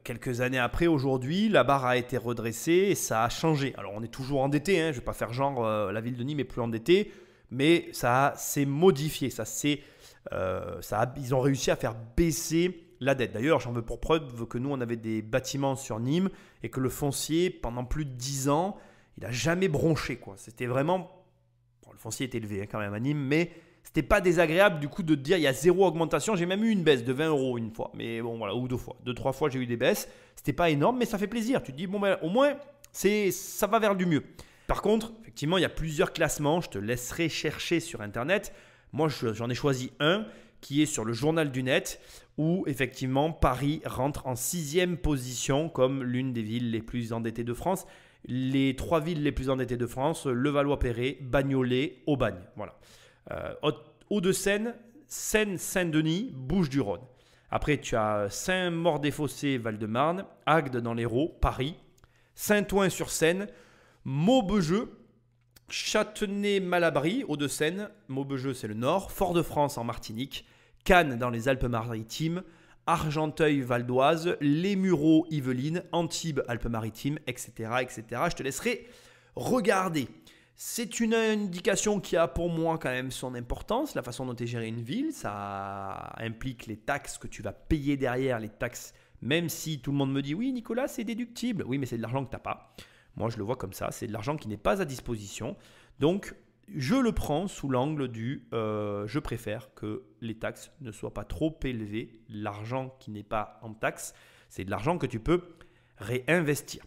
quelques années après, aujourd'hui, la barre a été redressée et ça a changé. Alors, on est toujours endetté, je ne vais pas faire genre la ville de Nîmes est plus endettée, mais ça s'est modifié. Ils ont réussi à faire baisser la dette. D'ailleurs, j'en veux pour preuve que nous, on avait des bâtiments sur Nîmes et que le foncier, pendant plus de 10 ans, il n'a jamais bronché, quoi. C'était vraiment... Bon, le foncier était élevé quand même à Nîmes, mais c'était pas désagréable du coup de te dire il y a zéro augmentation. J'ai même eu une baisse de 20 € une fois, mais bon voilà, ou 2 fois. 2-3 fois j'ai eu des baisses. C'était pas énorme, mais ça fait plaisir. Tu te dis bon au moins ça va vers du mieux. Par contre, effectivement, il y a plusieurs classements. Je te laisserai chercher sur Internet. Moi, j'en ai choisi un qui est sur le Journal du Net où effectivement Paris rentre en 6e position comme l'une des villes les plus endettées de France. Les 3 villes les plus endettées de France, Levallois-Perret, Bagnolet, Aubagne. Voilà. Hauts-de-Seine, Seine-Saint-Denis, Bouches-du-Rhône. Après, tu as Saint-Maur-des-Fossés, Val-de-Marne, Agde dans l'Hérault, Paris, Saint-Ouen-sur-Seine, Maubeuge, Châtenay-Malabry, Hauts-de-Seine, Maubeuge c'est le nord, Fort-de-France en Martinique, Cannes dans les Alpes-Maritimes, Argenteuil-Val d'Oise, Les Mureaux, Yvelines, Antibes, Alpes-Maritimes, etc., etc. Je te laisserai regarder. C'est une indication qui a pour moi quand même son importance, la façon dont est gérée une ville. Ça implique les taxes que tu vas payer derrière, les taxes, même si tout le monde me dit « Oui Nicolas, c'est déductible ». Oui, mais c'est de l'argent que tu n'as pas. Moi, je le vois comme ça, c'est de l'argent qui n'est pas à disposition. Donc, je le prends sous l'angle du je préfère que les taxes ne soient pas trop élevées. L'argent qui n'est pas en taxes, c'est de l'argent que tu peux réinvestir.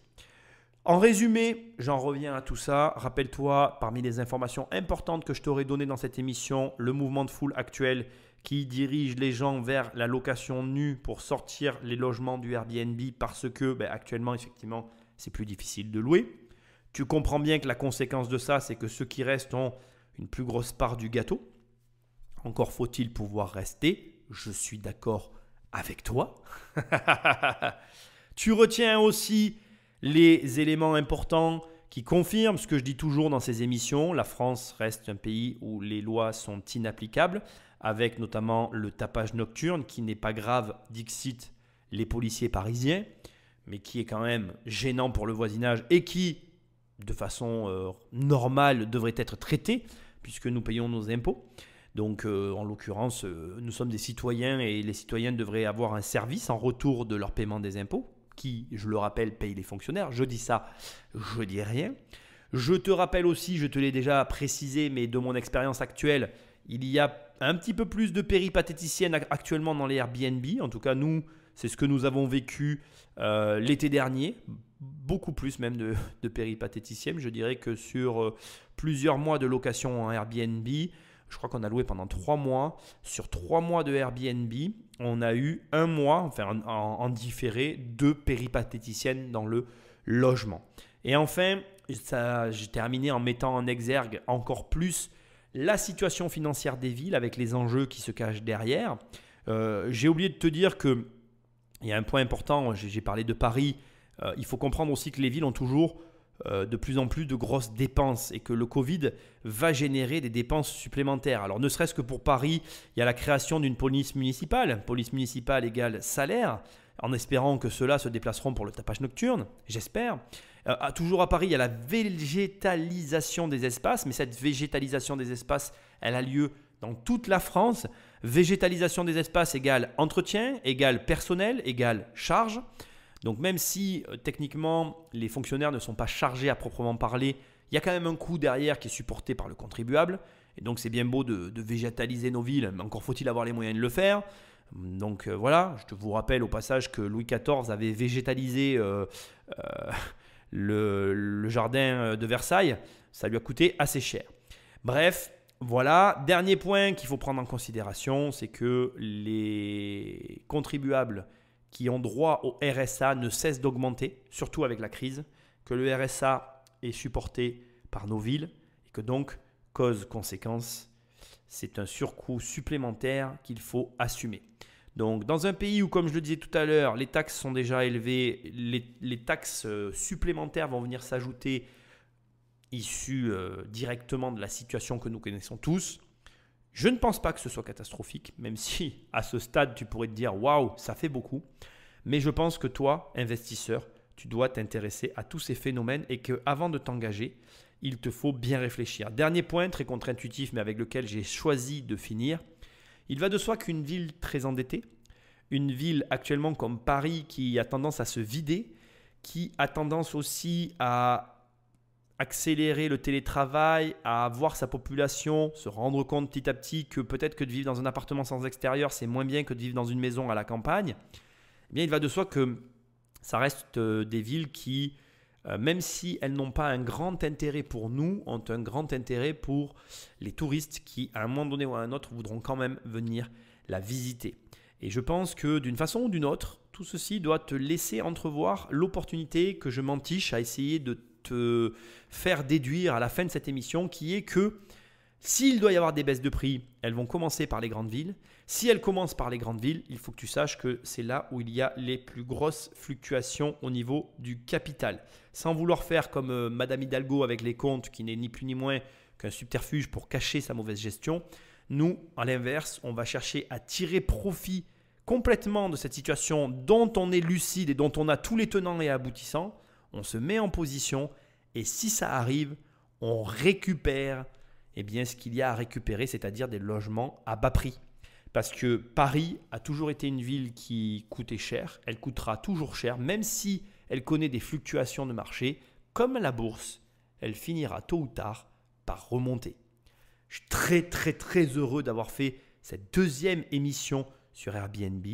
En résumé, j'en reviens à tout ça. Rappelle-toi, parmi les informations importantes que je t'aurais données dans cette émission, le mouvement de foule actuel qui dirige les gens vers la location nue pour sortir les logements du Airbnb parce que actuellement, effectivement, c'est plus difficile de louer. Tu comprends bien que la conséquence de ça, c'est que ceux qui restent ont une plus grosse part du gâteau. Encore faut-il pouvoir rester. Je suis d'accord avec toi. Tu retiens aussi les éléments importants qui confirment ce que je dis toujours dans ces émissions. La France reste un pays où les lois sont inapplicables, avec notamment le tapage nocturne qui n'est pas grave, dixit les policiers parisiens, mais qui est quand même gênant pour le voisinage et qui, de façon normale, devrait être traité puisque nous payons nos impôts. Donc, en l'occurrence, nous sommes des citoyens et les citoyens devraient avoir un service en retour de leur paiement des impôts, qui, je le rappelle, paye les fonctionnaires. Je dis ça, je dis rien. Je te rappelle aussi, je te l'ai déjà précisé, mais de mon expérience actuelle, il y a un petit peu plus de péripatéticiennes actuellement dans les Airbnb. En tout cas, nous, c'est ce que nous avons vécu l'été dernier. Beaucoup plus même de péripatéticiennes. Je dirais que sur plusieurs mois de location en Airbnb, je crois qu'on a loué pendant 3 mois. Sur 3 mois de Airbnb, on a eu 1 mois, enfin en différé, 2 péripatéticiennes dans le logement. Et enfin, j'ai terminé en mettant en exergue encore plus la situation financière des villes avec les enjeux qui se cachent derrière. J'ai oublié de te dire qu'il y a un point important, j'ai parlé de Paris. Il faut comprendre aussi que les villes ont toujours de plus en plus de grosses dépenses et que le Covid va générer des dépenses supplémentaires. Alors ne serait-ce que pour Paris, il y a la création d'une police municipale. Police municipale égale salaire, en espérant que ceux-là se déplaceront pour le tapage nocturne, j'espère. Toujours à Paris, il y a la végétalisation des espaces, mais cette végétalisation des espaces, elle a lieu dans toute la France. Végétalisation des espaces égale entretien, égale personnel, égale charge. Donc même si techniquement les fonctionnaires ne sont pas chargés à proprement parler, il y a quand même un coût derrière qui est supporté par le contribuable. Et donc c'est bien beau de végétaliser nos villes, mais encore faut-il avoir les moyens de le faire. Donc voilà, je te vous rappelle au passage que Louis XIV avait végétalisé le jardin de Versailles. Ça lui a coûté assez cher. Bref, voilà. Dernier point qu'il faut prendre en considération, c'est que les contribuables qui ont droit au RSA ne cessent d'augmenter, surtout avec la crise, que le RSA est supporté par nos villes et que donc, cause-conséquence, c'est un surcoût supplémentaire qu'il faut assumer. Donc, dans un pays où, comme je le disais tout à l'heure, les taxes sont déjà élevées, les taxes supplémentaires vont venir s'ajouter issues directement de la situation que nous connaissons tous. Je ne pense pas que ce soit catastrophique, même si à ce stade, tu pourrais te dire « Waouh, ça fait beaucoup ». Mais je pense que toi, investisseur, tu dois t'intéresser à tous ces phénomènes et qu'avant de t'engager, il te faut bien réfléchir. Dernier point, très contre-intuitif, mais avec lequel j'ai choisi de finir. Il va de soi qu'une ville très endettée, une ville actuellement comme Paris qui a tendance à se vider, qui a tendance aussi à accélérer le télétravail, à voir sa population se rendre compte petit à petit que peut-être que de vivre dans un appartement sans extérieur, c'est moins bien que de vivre dans une maison à la campagne, eh bien, il va de soi que ça reste des villes qui, même si elles n'ont pas un grand intérêt pour nous, ont un grand intérêt pour les touristes qui, à un moment donné ou à un autre, voudront quand même venir la visiter. Et je pense que d'une façon ou d'une autre, tout ceci doit te laisser entrevoir l'opportunité que je m'entiche à essayer de te faire déduire à la fin de cette émission, qui est que s'il doit y avoir des baisses de prix, elles vont commencer par les grandes villes. Si elles commencent par les grandes villes, il faut que tu saches que c'est là où il y a les plus grosses fluctuations au niveau du capital. Sans vouloir faire comme Madame Hidalgo avec les comptes, qui n'est ni plus ni moins qu'un subterfuge pour cacher sa mauvaise gestion, nous, à l'inverse, on va chercher à tirer profit complètement de cette situation dont on est lucide et dont on a tous les tenants et aboutissants. On se met en position et si ça arrive, on récupère ce qu'il y a à récupérer, c'est-à-dire des logements à bas prix. Parce que Paris a toujours été une ville qui coûtait cher, elle coûtera toujours cher, même si elle connaît des fluctuations de marché, comme la bourse, elle finira tôt ou tard par remonter. Je suis très très très heureux d'avoir fait cette deuxième émission sur Airbnb.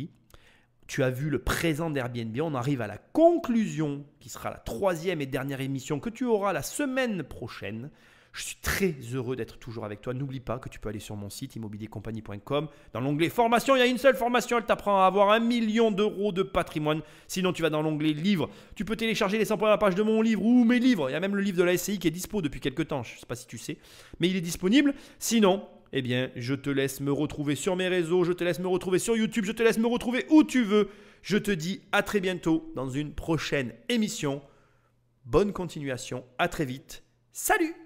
Tu as vu le présent d'Airbnb, on arrive à la conclusion qui sera la troisième et dernière émission que tu auras la semaine prochaine. Je suis très heureux d'être toujours avec toi. N'oublie pas que tu peux aller sur mon site immobiliercompagnie.com. Dans l'onglet formation, il y a une seule formation. Elle t'apprend à avoir 1 million d'euros de patrimoine. Sinon, tu vas dans l'onglet livres. Tu peux télécharger les 100 premières pages de mon livre ou mes livres. Il y a même le livre de la SCI qui est dispo depuis quelques temps. Je ne sais pas si tu sais, mais il est disponible. Sinon, je te laisse me retrouver sur mes réseaux. Je te laisse me retrouver sur YouTube. Je te laisse me retrouver où tu veux. Je te dis à très bientôt dans une prochaine émission. Bonne continuation. À très vite. Salut!